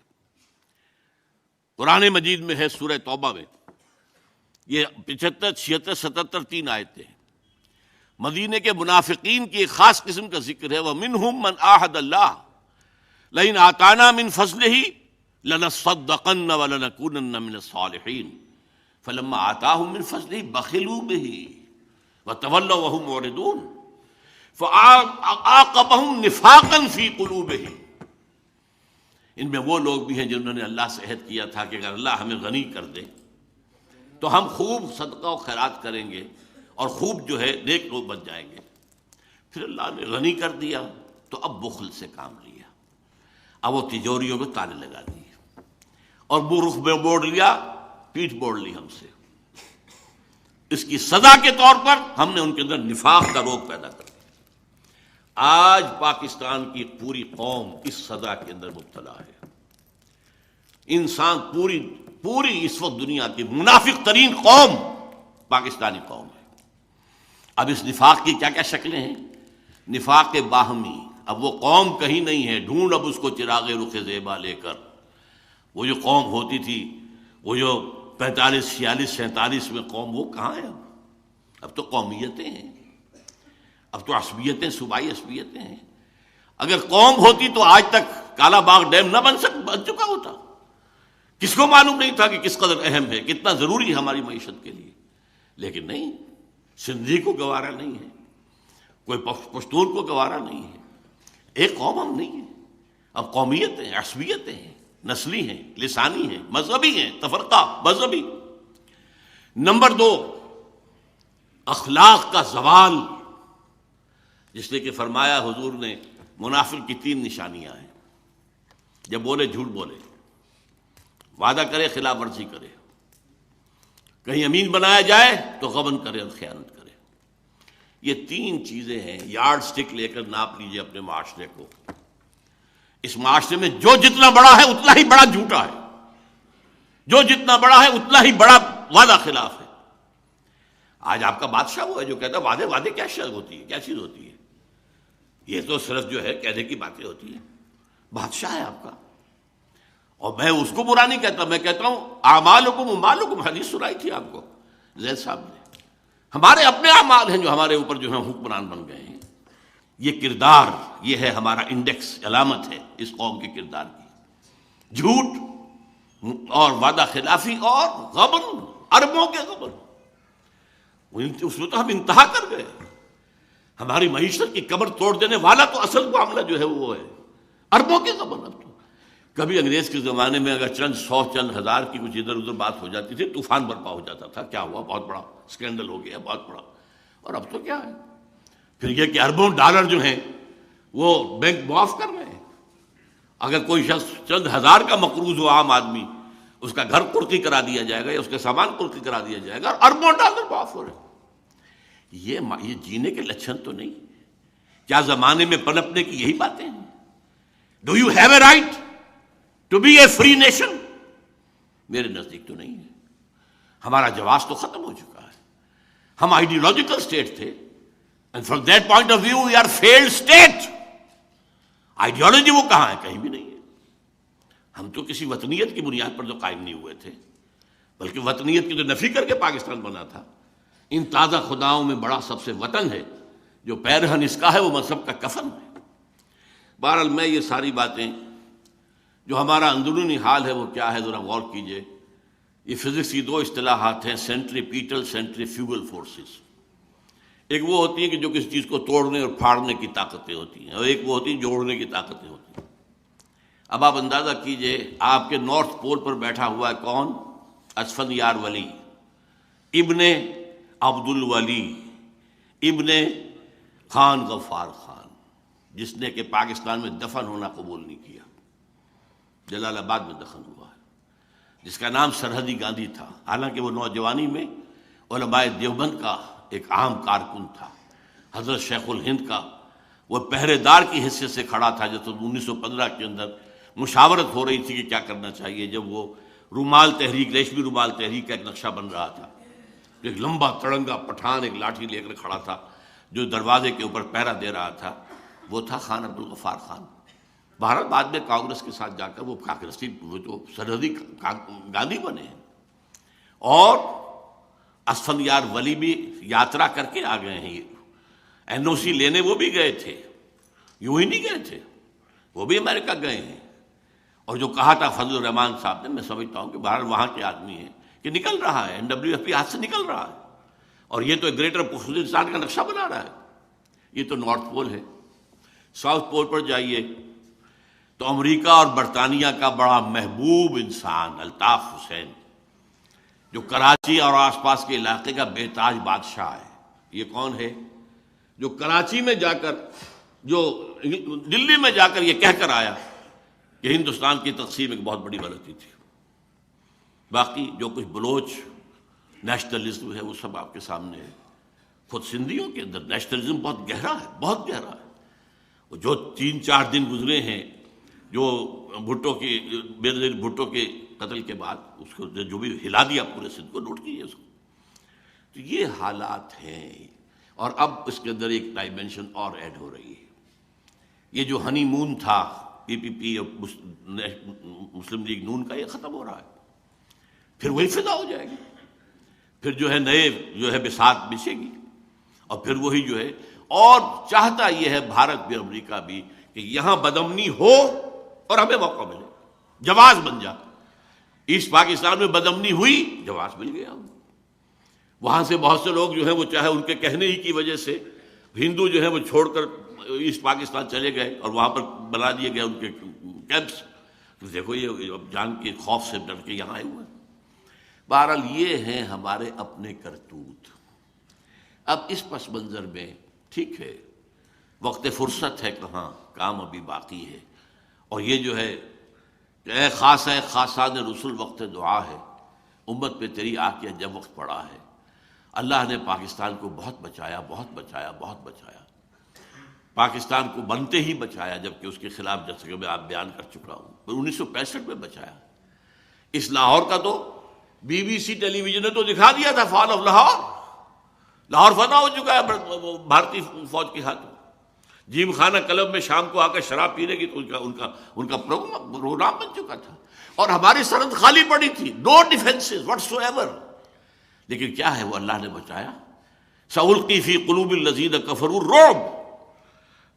قرآن مجید میں ہے سورہ توبہ میں، یہ 75 76 77 3 آیتیں ہیں۔ مدینے کے منافقین کی ایک خاص قسم کا ذکر ہے، وَمِنْهُمْ مَنْ آحَدَ اللَّهَ لَئِنْ آتَانَا مِنْ فَضْلِهِ لَنَصَّدَّقَنَّ وَلَنَكُونَنَّ مِنَ الصَّالِحِينَ فَلَمَّا آتَاهُم مِنْ فَضْلِهِ بَخِلُوا بِهِ وَتَوَلَّوْا وَهُمْ مُعْرِضُونَ فَعَاقَبَهُمْ نِفَاقًا فِي قُلُوبِهِمْ۔ ان میں وہ لوگ بھی ہیں جنہوں نے اللہ سے عہد کیا تھا کہ اگر اللہ ہمیں غنی کر دے تو ہم خوب صدقہ و خیرات کریں گے اور خوب جو ہے نیک لوگ بن جائیں گے۔ پھر اللہ نے غنی کر دیا تو اب بخل سے کام لیا، اب وہ تجوریوں کو تالے لگا دیے اور منہ رخ میں موڑ لیا، پیٹھ موڑ لی ہم سے۔ اس کی سزا کے طور پر ہم نے ان کے اندر نفاق کا روگ پیدا کر دیا۔ آج پاکستان کی پوری قوم اس سزا کے اندر مبتلا ہے۔ انسان پوری اس وقت دنیا کی منافق ترین قوم پاکستانی قوم ہے۔ اب اس نفاق کی کیا کیا شکلیں ہیں؟ نفاق باہمی، اب وہ قوم کہیں نہیں ہے، ڈھونڈ اب اس کو چراغ رخ زیبا لے کر۔ وہ جو قوم ہوتی تھی، وہ جو 45 46 47 میں قوم، وہ کہاں ہے؟ اب تو قومیتیں ہیں، اب تو عصبیتیں، صوبائی عصبیتیں ہیں۔ اگر قوم ہوتی تو آج تک کالا باغ ڈیم نہ بن چکا ہوتا۔ کس کو معلوم نہیں تھا کہ کس قدر اہم ہے، کتنا ضروری ہے ہماری معیشت کے لیے؟ لیکن نہیں، سندھی کو گوارا نہیں ہے، کوئی پشتون کو گوارا نہیں ہے، ایک قوم ہم نہیں ہیں۔ اب قومیتیں، عصبیتیں ہیں، نسلی ہیں، لسانی ہیں، مذہبی ہیں، تفرقہ مذہبی۔ نمبر 2، اخلاق کا زوال، جس لیے کہ فرمایا حضور نے منافق کی 3 نشانیاں ہیں۔ جب بولے جھوٹ بولے، وعدہ کرے خلاف ورزی کرے، کہیں امین بنایا جائے تو غبن کرے اور خیانت کرے۔ یہ 3 چیزیں ہیں، یارڈ سٹک لے کر ناپ لیجئے اپنے معاشرے کو۔ اس معاشرے میں جو جتنا بڑا ہے اتنا ہی بڑا جھوٹا ہے، جو جتنا بڑا ہے اتنا ہی بڑا وعدہ خلاف ہے۔ آج آپ کا بادشاہ وہ ہے جو کہتا ہے وعدے کیا شے ہوتی ہے، کیا چیز ہوتی ہے؟ یہ تو صرف جو ہے کہنے کی باتیں ہوتی ہیں۔ بادشاہ ہے آپ کا، اور میں اس کو برا نہیں کہتا، میں کہتا ہوں اعمالکم اموالکم، حدیث سنائی تھی آپ کو زید صاحب نے۔ ہمارے اپنے اعمال ہیں جو ہمارے اوپر جو ہیں حکمران بن گئے ہیں۔ یہ کردار، یہ ہے ہمارا انڈیکس، علامت ہے اس قوم کے کردار کی۔ جھوٹ اور وعدہ خلافی اور غبن، اربوں کے غبن، اس میں تو ہم انتہا کر گئے. ہماری معیشت کی کمر توڑ دینے والا تو اصل معاملہ جو ہے وہ ہے اربوں کے غبن. اب تو کبھی انگریز کے زمانے میں اگر چند سو چند ہزار کی کچھ ادھر ادھر بات ہو جاتی تھی طوفان برپا ہو جاتا تھا، کیا ہوا، بہت بڑا اسکینڈل ہو گیا، بہت بڑا. اور اب تو کیا ہے، پھر یہ کہ اربوں ڈالر جو ہیں وہ بینک معاف کر رہے ہیں. اگر کوئی شخص چند ہزار کا مقروض ہو، عام آدمی، اس کا گھر قرقی کرا دیا جائے گا یا اس کے سامان قرقی کرا دیا جائے گا، اور اربوں ڈالر معاف ہو رہے ہیں. یہ جینے کے لچھن تو نہیں. کیا زمانے میں پنپنے کی یہی باتیں ہیں؟ Do you have a right to be a free nation? میرے نزدیک تو نہیں ہے. ہمارا جواز تو ختم ہو چکا ہے. ہم آئیڈیولوجیکل اسٹیٹ تھے، and from that point of view we are failed state. Ideology وہ کہاں ہے؟ کہیں بھی نہیں ہے. ہم تو کسی وطنیت کی بنیاد پر تو قائم نہیں ہوئے تھے، بلکہ وطنیت کی تو نفی کر کے پاکستان بنا تھا. ان تازہ خداؤں میں بڑا سب سے وطن ہے، جو پیرہن اس کا ہے وہ مذہب کا کفن ہے. بہرحال میں یہ ساری باتیں، جو ہمارا اندرونی حال ہے وہ کیا ہے ذرا غور کیجئے. یہ فزکس کی دو اصطلاحات ہیں، سینٹریپیٹل، سینٹریفیوگل فورسز. ایک وہ ہوتی ہیں کہ جو کسی چیز کو توڑنے اور پھاڑنے کی طاقتیں ہوتی ہیں، اور ایک وہ ہوتی ہیں جوڑنے کی طاقتیں ہوتی ہیں. اب آپ اندازہ کیجئے، آپ کے نارتھ پول پر بیٹھا ہوا ہے کون؟ اسفندیار ولی ابن عبد الولی ابن خان غفار خان، جس نے کہ پاکستان میں دفن ہونا قبول نہیں کیا، جلال آباد میں دفن ہوا ہے، جس کا نام سرحدی گاندھی تھا. حالانکہ وہ نوجوانی میں علماء دیوبند کا ایک عام کارکن تھا. حضرت شیخ الہند کا وہ پہرے دار کی حیثیت سے کھڑا تھا جب 1915 کے اندر مشاورت ہو رہی تھی کہ کیا کرنا چاہیے، جب وہ رومال تحریک، ریشمی رومال تحریک کا ایک نقشہ بن رہا تھا. ایک لمبا تڑنگا پٹھان ایک لاٹھی لے کر کھڑا تھا جو دروازے کے اوپر پہرا دے رہا تھا، وہ تھا خان عبد الغفار خان. بہرحال بعد میں کانگریس کے ساتھ جا کر وہ کانگریسی، وہ تو سرحدی گاندھی بنے ہیں. اور اسفندیار ولی بھی یاترا کر کے آ گئے ہیں. این او سی لینے وہ بھی گئے تھے، یوں ہی نہیں گئے تھے، وہ بھی امریکہ گئے ہیں. اور جو کہا تھا فضل الرحمان صاحب نے، میں سمجھتا ہوں کہ بہرحال وہاں کے آدمی ہیں کہ نکل رہا ہے، NWFP ہاتھ سے نکل رہا ہے، اور یہ تو گریٹر ہندوستان کا نقشہ بنا رہا ہے. یہ تو نارتھ پول ہے. ساؤتھ پول پر جائیے تو امریکہ اور برطانیہ کا بڑا محبوب انسان الطاف حسین، جو کراچی اور آس پاس کے علاقے کا بے تاج بادشاہ ہے. یہ کون ہے؟ جو کراچی میں جا کر، جو دلی میں جا کر یہ کہہ کر آیا کہ ہندوستان کی تقسیم ایک بہت بڑی غلطی تھی. باقی جو کچھ بلوچ نیشنلزم ہے وہ سب آپ کے سامنے ہے. خود سندھیوں کے اندر نیشنلزم بہت گہرا ہے، بہت گہرا ہے. وہ جو 3-4 دن گزرے ہیں، جو بینظیر بھٹو کے قتل کے بعد اس کو جو بھی ہلا دیا پورے سندھ کو، نوٹ کیجیے اس کو. تو یہ حالات ہیں. اور اب اس کے اندر ایک ڈائمنشن اور ایڈ ہو رہی ہے. یہ جو ہنی مون تھا PPP اور مسلم لیگ نون کا، یہ ختم ہو رہا ہے. پھر وہی فضا ہو جائے گی، پھر جو ہے نئے جو ہے بساط بچھے گی، اور پھر وہی جو ہے. اور چاہتا یہ ہے بھارت بھی، امریکہ بھی، کہ یہاں بدامنی ہو اور ہمیں موقع ملے، جواز بن جائے. ایسٹ پاکستان میں بدامنی ہوئی، جواز مل گیا. وہاں سے بہت سے لوگ جو ہیں وہ چاہے ان کے کہنے ہی کی وجہ سے ہندو جو ہیں وہ چھوڑ کر ایسٹ پاکستان چلے گئے اور وہاں پر بنا دیے گئے ان کے کیمپس. دیکھو یہ جان کے خوف سے ڈر کے یہاں آئے ہوئے. بہرحال یہ ہیں ہمارے اپنے کرتوت. اب اس پس منظر میں ٹھیک ہے، وقت فرصت ہے کہاں، کام ابھی باقی ہے. اور یہ جو ہے اے خاص ہے خاصان رسول، وقت دعا ہے، امت پہ تیری آ کے جب وقت پڑا ہے. اللہ نے پاکستان کو بہت بچایا، بہت بچایا، بہت بچایا. پاکستان کو بنتے ہی بچایا، جبکہ اس کے خلاف جیسے کہ میں آپ بیان کر چکا ہوں 1965 میں بچایا. اس لاہور کا تو BBC ٹیلی ویژن نے تو دکھا دیا تھا، فال آف لاہور. لاہور فتح ہو چکا ہے بھارتی فوج کے ہاتھوں. جیم خانہ کلب میں شام کو آ کر شراب پینے کی تو ان کا پروگرام بن چکا تھا، اور ہماری سرحد خالی پڑی تھی، نو ڈیفنسز واٹس ایور. لیکن کیا ہے وہ اللہ نے بچایا. سألقی فی قلوب الذین کفروا الرعب،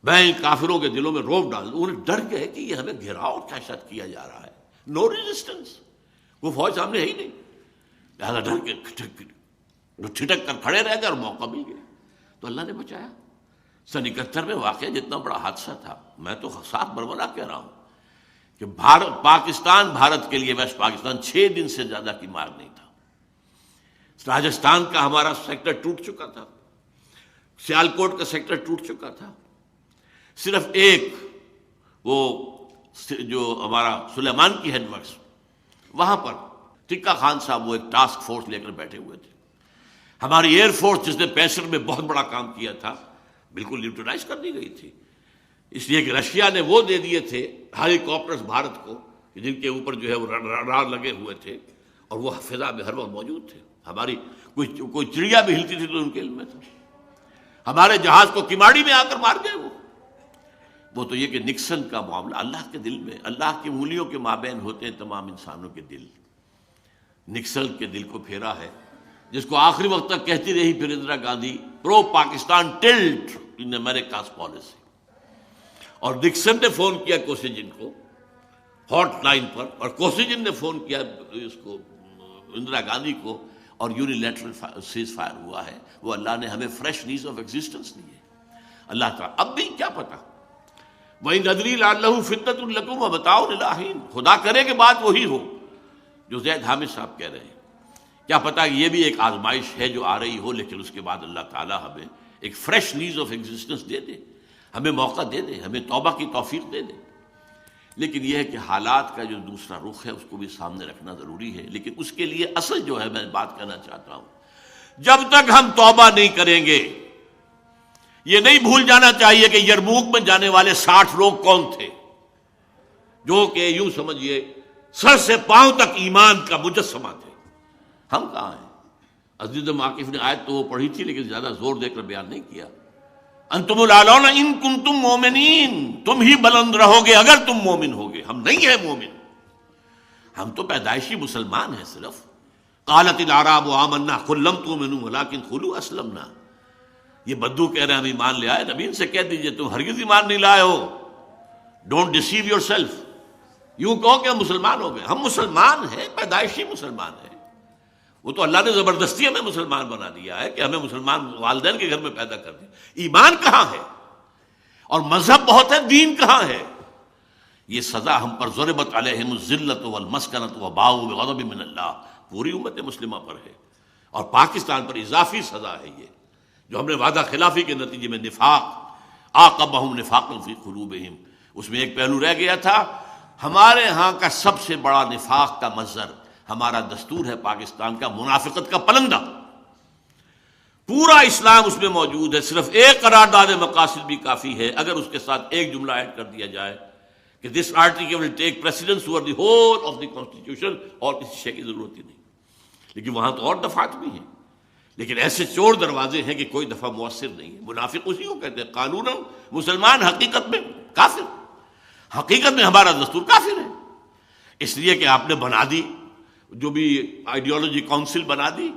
میں کافروں کے دلوں میں رعب ڈال دوں. انہیں ڈر گئے کہ یہ ہمیں گھیراؤ کیا شاید کیا جا رہا ہے. نو ریزسٹنس، وہ فوج سامنے ہے ہی نہیں، لہٰذا ڈر کے ٹھٹک کر کھڑے رہ گئے اور موقع مل گیا تو اللہ نے بچایا۔ سن 71 میں واقعہ جتنا بڑا حادثہ تھا، میں تو صاف بربلا کہہ رہا ہوں کہ پاکستان بھارت کے لیے ویسٹ پاکستان 6 دن سے زیادہ کی مار نہیں تھا۔ راجستھان کا ہمارا سیکٹر ٹوٹ چکا تھا، سیالکوٹ کا سیکٹر ٹوٹ چکا تھا، صرف ایک وہ جو ہمارا سلیمان کی ہیڈ ورکس، وہاں پر ٹکا خان صاحب وہ ایک ٹاسک فورس لے کر بیٹھے ہوئے تھے۔ ہماری ایئر فورس جس نے 65 میں بہت بڑا کام کیا تھا بالکل نیوٹرلائز کر دی گئی تھی، اس لیے کہ رشیا نے وہ دے دیے تھے ہیلی کاپٹرز بھارت کو جن کے اوپر جو ہے وہ رڈار لگے ہوئے تھے اور وہ فضا میں ہر وقت موجود تھے۔ ہماری کوئی چڑیا بھی ہلتی تھی تو ان کے علم میں تھا۔ ہمارے جہاز کو کماڑی میں آ کر مار گئے وہ تو یہ کہ نکسن کا معاملہ اللہ کے دل میں، اللہ کی انگلیوں کے مابین ہوتے ہیں تمام انسانوں کے دل۔ نکسن کے دل کو پھیرا ہے، جس کو آخری وقت تک کہتی رہی پھر اندرا گاندھی، پرو پاکستان ٹلٹ ان امریکاز پالیسی۔ اور نکسن نے فون کیا کوسیجن کو ہاٹ لائن پر، اور کوسیجن نے فون کیا اس کو اندرا گاندھی کو، اور یونیلیٹرل سیز فائر ہوا ہے۔ وہ اللہ نے ہمیں فریش نیز آف ایگزسٹنس دی ہے۔ اللہ تعالیٰ اب بھی کیا پتا، وَإِنْ أَدْرِي لَعَلَّهُ فِتْنَةٌ لَكُمْ وَمَتَاعٌ إِلَىٰ حِينٍ، خدا کرے کہ بات وہی ہو جو زید حامد صاحب کہہ رہے ہیں۔ کیا پتا یہ بھی ایک آزمائش ہے جو آ رہی ہو، لیکن اس کے بعد اللہ تعالیٰ ہمیں ایک فریش نیز آف ایگزسٹنس دے دے، ہمیں موقع دے دے، ہمیں توبہ کی توفیق دے دے۔ لیکن یہ ہے کہ حالات کا جو دوسرا رخ ہے اس کو بھی سامنے رکھنا ضروری ہے۔ لیکن اس کے لیے اصل جو ہے میں بات کہنا چاہتا ہوں، جب تک ہم توبہ نہیں کریں گے، یہ نہیں بھول جانا چاہیے کہ یرموک میں جانے والے 60 لوگ کون تھے، جو کہ یوں سمجھیے سر سے پاؤں تک ایمان کا مجسمہ تھے۔ ہم کہاں ہیں؟ عزیز ماقف نے آیت تو وہ پڑھی تھی لیکن زیادہ زور دے کر بیان نہیں کیا۔ انتم الاعلون ان کنتم مومنین، تم ہی بلند رہو گے اگر تم مومن ہوگے۔ ہم نہیں ہیں مومن، ہم تو پیدائشی مسلمان ہیں صرف۔ قالت الاعراب آمنا قل لم تؤمنوا ولکن قولوا اسلمنا۔ یہ بدو کہہ رہے ہیں ہم ایمان لے آئے، نبی ان سے کہہ دیجئے تم ہرگز ایمان نہیں لائے ہو، ڈونٹ ڈیسیو یور سیلف، یوں کہو کہ ہم مسلمان ہو گئے۔ ہم مسلمان ہیں، پیدائشی مسلمان ہیں، وہ تو اللہ نے زبردستی ہمیں مسلمان بنا دیا ہے کہ ہمیں مسلمان والدین کے گھر میں پیدا کر دیا۔ ایمان کہاں ہے؟ اور مذہب بہت ہے، دین کہاں ہے؟ یہ سزا ہم پر ضربت علیہم الذلۃ والمسکنۃ وباؤوا بغضب من اللہ، پوری امت مسلمہ پر ہے، اور پاکستان پر اضافی سزا ہے یہ جو ہم نے وعدہ خلافی کے نتیجے میں نفاق عاقبہم نفاقا فی قلوبہم، اس میں ایک پہلو رہ گیا تھا۔ ہمارے ہاں کا سب سے بڑا نفاق کا مظہر ہمارا دستور ہے پاکستان کا، منافقت کا پلندہ، پورا اسلام اس میں موجود ہے، صرف ایک قرارداد مقاصد بھی کافی ہے اگر اس کے ساتھ ایک جملہ ایڈ کر دیا جائے کہ this article will take precedence over the whole of the constitution, اور کسی شے کی ضرورت ہی نہیں۔ لیکن وہاں تو اور دفعات بھی ہیں، لیکن ایسے چور دروازے ہیں کہ کوئی دفعہ مؤثر نہیں ہے۔ منافق اسی کو کہتے ہیں قانون، مسلمان حقیقت میں کافر، حقیقت میں ہمارا دستور کافر ہے، اس لیے کہ آپ نے بنا دی، جو بھی آئیڈیالوجی کاؤنسل بنا دی،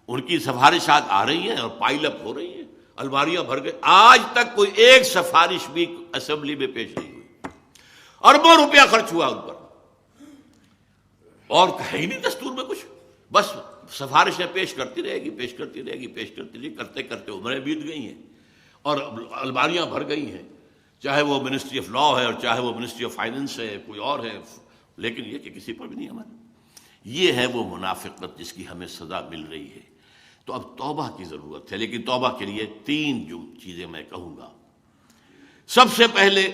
ان کی سفارشات آ رہی ہیں اور پائل اپ ہو رہی ہیں، الماریاں بھر گئی۔ آج تک کوئی ایک سفارش بھی اسمبلی میں پیش نہیں ہوئی، اربوں روپیہ خرچ ہوا ان پر، اور ہے ہی نہیں دستور میں کچھ، بس سفارشیں پیش کرتی رہے گی، پیش کرتی رہے گی، پیش کرتی رہے گی، کرتے کرتے عمریں بیت گئی ہیں اور الماریاں بھر گئی ہیں، چاہے وہ منسٹری آف لا ہے اور چاہے وہ منسٹری آف فائننس ہے، کوئی اور ہے، لیکن یہ کہ کسی پر بھی نہیں عمل۔ یہ ہے وہ منافقت جس کی ہمیں سزا مل رہی ہے۔ تو اب توبہ کی ضرورت ہے، لیکن توبہ کے لیے 3 چیزیں میں کہوں گا۔ سب سے پہلے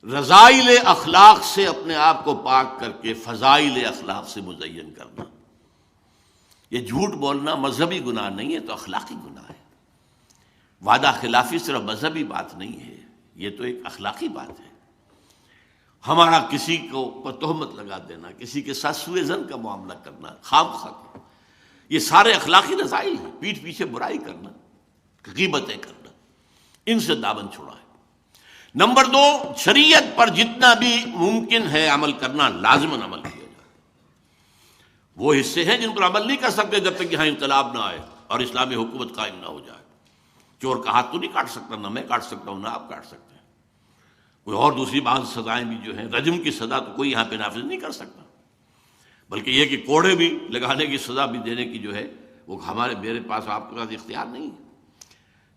رذائل اخلاق سے اپنے آپ کو پاک کر کے فضائل اخلاق سے مزین کرنا۔ یہ جھوٹ بولنا مذہبی گناہ نہیں ہے تو اخلاقی گناہ ہے۔ وعدہ خلافی صرف مذہبی بات نہیں ہے، یہ تو ایک اخلاقی بات ہے۔ ہمارا کسی کو پر تہمت لگا دینا، کسی کے ساتھ سوء ظن کا معاملہ کرنا، خام خواہ، یہ سارے اخلاقی رذائل ہیں۔ پیٹھ پیچھے برائی کرنا، غیبتیں کرنا، ان سے دامن چھڑائیں۔ نمبر 2، شریعت پر جتنا بھی ممکن ہے عمل کرنا، لازماً عمل کیا جائے۔ وہ حصے ہیں جن پر عمل نہیں کر سکتے جب تک یہاں انقلاب نہ آئے اور اسلامی حکومت قائم نہ ہو جائے۔ چور کا ہاتھ تو نہیں کاٹ سکتا، نہ میں کاٹ سکتا ہوں نہ آپ کاٹ سکتے ہیں، کوئی اور دوسری بعض سزائیں بھی جو ہیں، رجم کی سزا تو کوئی یہاں پہ نافذ نہیں کر سکتا، بلکہ یہ کہ کوڑے بھی لگانے کی سزا بھی دینے کی جو ہے وہ میرے پاس آپ کے پاس اختیار نہیں ہے۔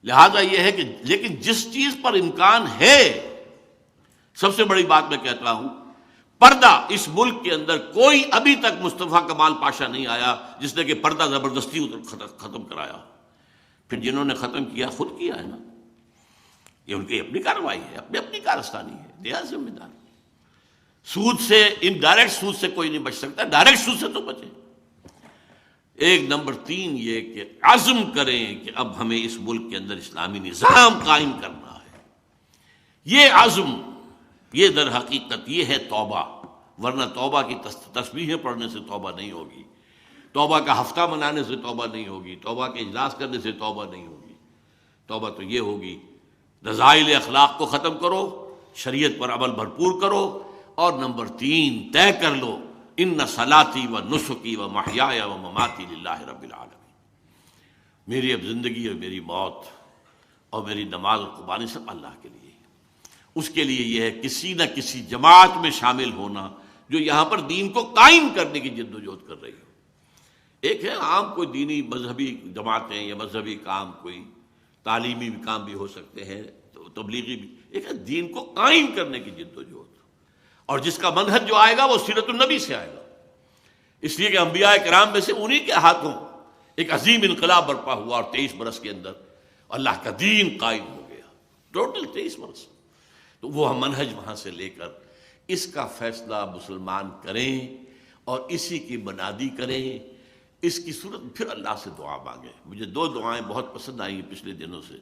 لہذا یہ ہے کہ لیکن جس چیز پر امکان ہے، سب سے بڑی بات میں کہتا ہوں، پردہ اس ملک کے اندر کوئی ابھی تک مصطفیٰ کمال پاشا نہیں آیا جس نے کہ پردہ زبردستی ختم کرایا۔ پھر جنہوں نے ختم کیا خود کیا ہے نا، یہ ان کی اپنی کارروائی ہے، اپنی کارستانی ہے، دیا ذمہ دار۔ سود سے، انڈائریکٹ سود سے کوئی نہیں بچ سکتا، ڈائریکٹ سود سے تو بچے۔ ایک نمبر 3 یہ کہ عزم کریں کہ اب ہمیں اس ملک کے اندر اسلامی نظام قائم کرنا ہے۔ یہ عزم، یہ در حقیقت یہ ہے توبہ، ورنہ توبہ کی تسبیحیں پڑھنے سے توبہ نہیں ہوگی، توبہ کا ہفتہ منانے سے توبہ نہیں ہوگی، توبہ کے اجلاس کرنے سے توبہ نہیں ہوگی۔ توبہ تو یہ ہوگی رذائل اخلاق کو ختم کرو، شریعت پر عمل بھرپور کرو، اور نمبر 3 طے کر لو ان صلاتی و نسکی و محیای و مماتی للہ رب العالمین، میری اب زندگی اور میری موت اور میری نماز اور قربانی سب اللہ کے لیے۔ اس کے لیے یہ ہے کسی نہ کسی جماعت میں شامل ہونا جو یہاں پر دین کو قائم کرنے کی جد و جہد کر رہی ہو۔ ایک ہے عام کوئی دینی مذہبی جماعتیں یا مذہبی کام، کوئی تعلیمی بھی کام بھی ہو سکتے ہیں، تبلیغی بھی، ایک ہے دین کو قائم کرنے کی جد و جہد، اور جس کا منہج جو آئے گا وہ سیرت النبی سے آئے گا، اس لیے کہ انبیاء کرام میں سے انہی کے ہاتھوں ایک عظیم انقلاب برپا ہوا، اور 23 برس کے اندر اللہ کا دین قائم ہو گیا، ٹوٹل 23 برس۔ تو وہ منہج وہاں سے لے کر اس کا فیصلہ مسلمان کریں اور اسی کی منادی کریں، اس کی صورت پھر اللہ سے دعا مانگیں۔ مجھے 2 دعائیں بہت پسند آئی ہیں پچھلے دنوں سے۔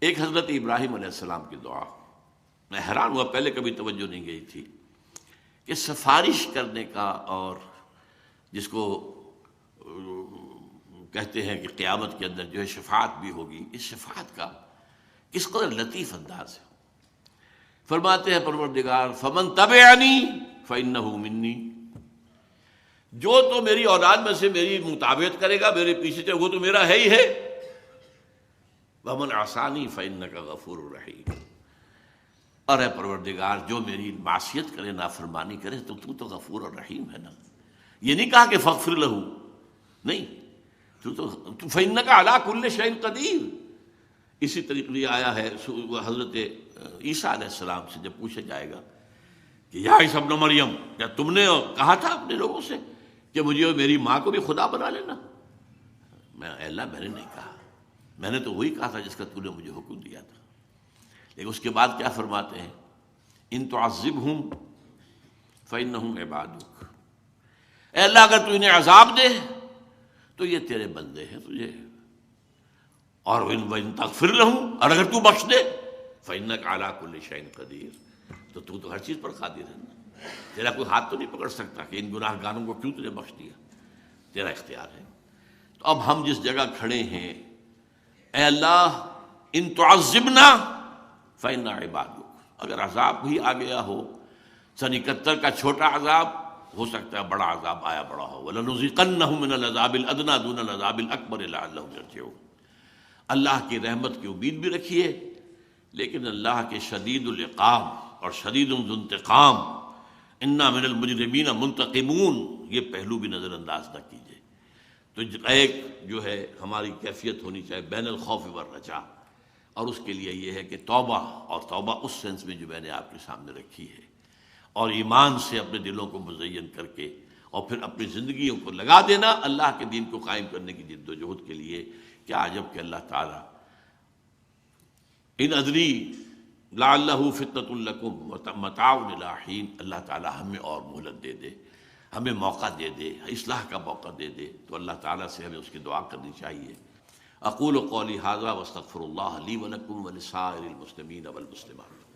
ایک حضرت ابراہیم علیہ السلام کی دعا، میں حیران ہوا، پہلے کبھی توجہ نہیں گئی تھی، کہ سفارش کرنے کا، اور جس کو کہتے ہیں کہ قیامت کے اندر جو ہے شفاعت بھی ہوگی، اس شفاعت کا کس قدر لطیف انداز ہے۔ فرماتے ہیں پروردگار فمن تبعنی فإنہ منی، جو تو میری اولاد میں سے میری مطابقت کرے گا، میرے پیچھے چلے، وہ تو میرا ہے ہی ہے۔ ومن عصانی فإنک غفور رحیم، اور اے پروردگار جو میری معصیت کرے، نافرمانی کرے، تو غفور اور رحیم ہے نا۔ یہ نہیں کہا کہ فاغفر لہ، نہیں، تو فإنک علی کل شیء قدیر۔ اسی طریقے یہ آیا ہے حضرت عیسیٰ علیہ السلام سے جب پوچھا جائے گا کہ یا عیسیٰ ابن مریم، کیا تم نے کہا تھا اپنے لوگوں سے کہ مجھے اور میری ماں کو بھی خدا بنا لینا؟ اے اللہ، میں نے نہیں کہا، میں نے تو وہی کہا تھا جس کا تو نے مجھے حکم دیا تھا۔ لیکن اس کے بعد کیا فرماتے ہیں؟ ان تعذبہم فإنہم عبادک، اے اللہ اگر تو انہیں عذاب دے تو یہ تیرے بندے ہیں، تجھے، اور وَإِن تغفر لہم، اور اگر تو بخش دے فإنک علی کل شیء قدیر، تو ہر چیز پر قادر ہے نا، تیرا کوئی ہاتھ تو نہیں پکڑ سکتا کہ ان گناہ گاروں کو کیوں تجھے بخش دیا، تیرا اختیار ہے۔ تو اب ہم جس جگہ کھڑے ہیں، اے اللہ ان تعذبنا فإنا عبادک، اگر عذاب بھی آ گیا ہو، سن 71 کا چھوٹا عذاب ہو سکتا ہے بڑا عذاب آیا بڑا ہو، وَلَنُذِيقَنَّهُم مِّنَ الْعَذَابِ الْأَدْنَىٰ دُونَ الْعَذَابِ الْأَكْبَرِ لَعَلَّهُمْ يَرْجِعُونَ۔ اللہ کی رحمت کی امید بھی رکھیے، لیکن اللہ کے شدید العقاب اور شدید الانتقام، انا من المجرمین منتقمون، یہ پہلو بھی نظر انداز نہ کیجیے۔ تو ایک جو ہے ہماری کیفیت ہونی چاہیے بین الخوف والرجاء، اور اس کے لیے یہ ہے کہ توبہ، اور توبہ اس سینس میں جو میں نے آپ کے سامنے رکھی ہے، اور ایمان سے اپنے دلوں کو مزین کر کے، اور پھر اپنی زندگیوں کو لگا دینا اللہ کے دین کو قائم کرنے کی جد و جہد کے لیے۔ کیا عجب کہ اللہ تعالیٰ ان ادری لعلہ فتنۃ لکم متاع الی حین، اللہ تعالیٰ ہمیں اور مہلت دے دے، ہمیں موقع دے دے، اصلاح کا موقع دے دے، تو اللہ تعالیٰ سے ہمیں اس کی دعا کرنی چاہیے۔ اقول قولی ھذا واستغفر اللہ لی ولکم ولسائر المسلمین والمسلمات۔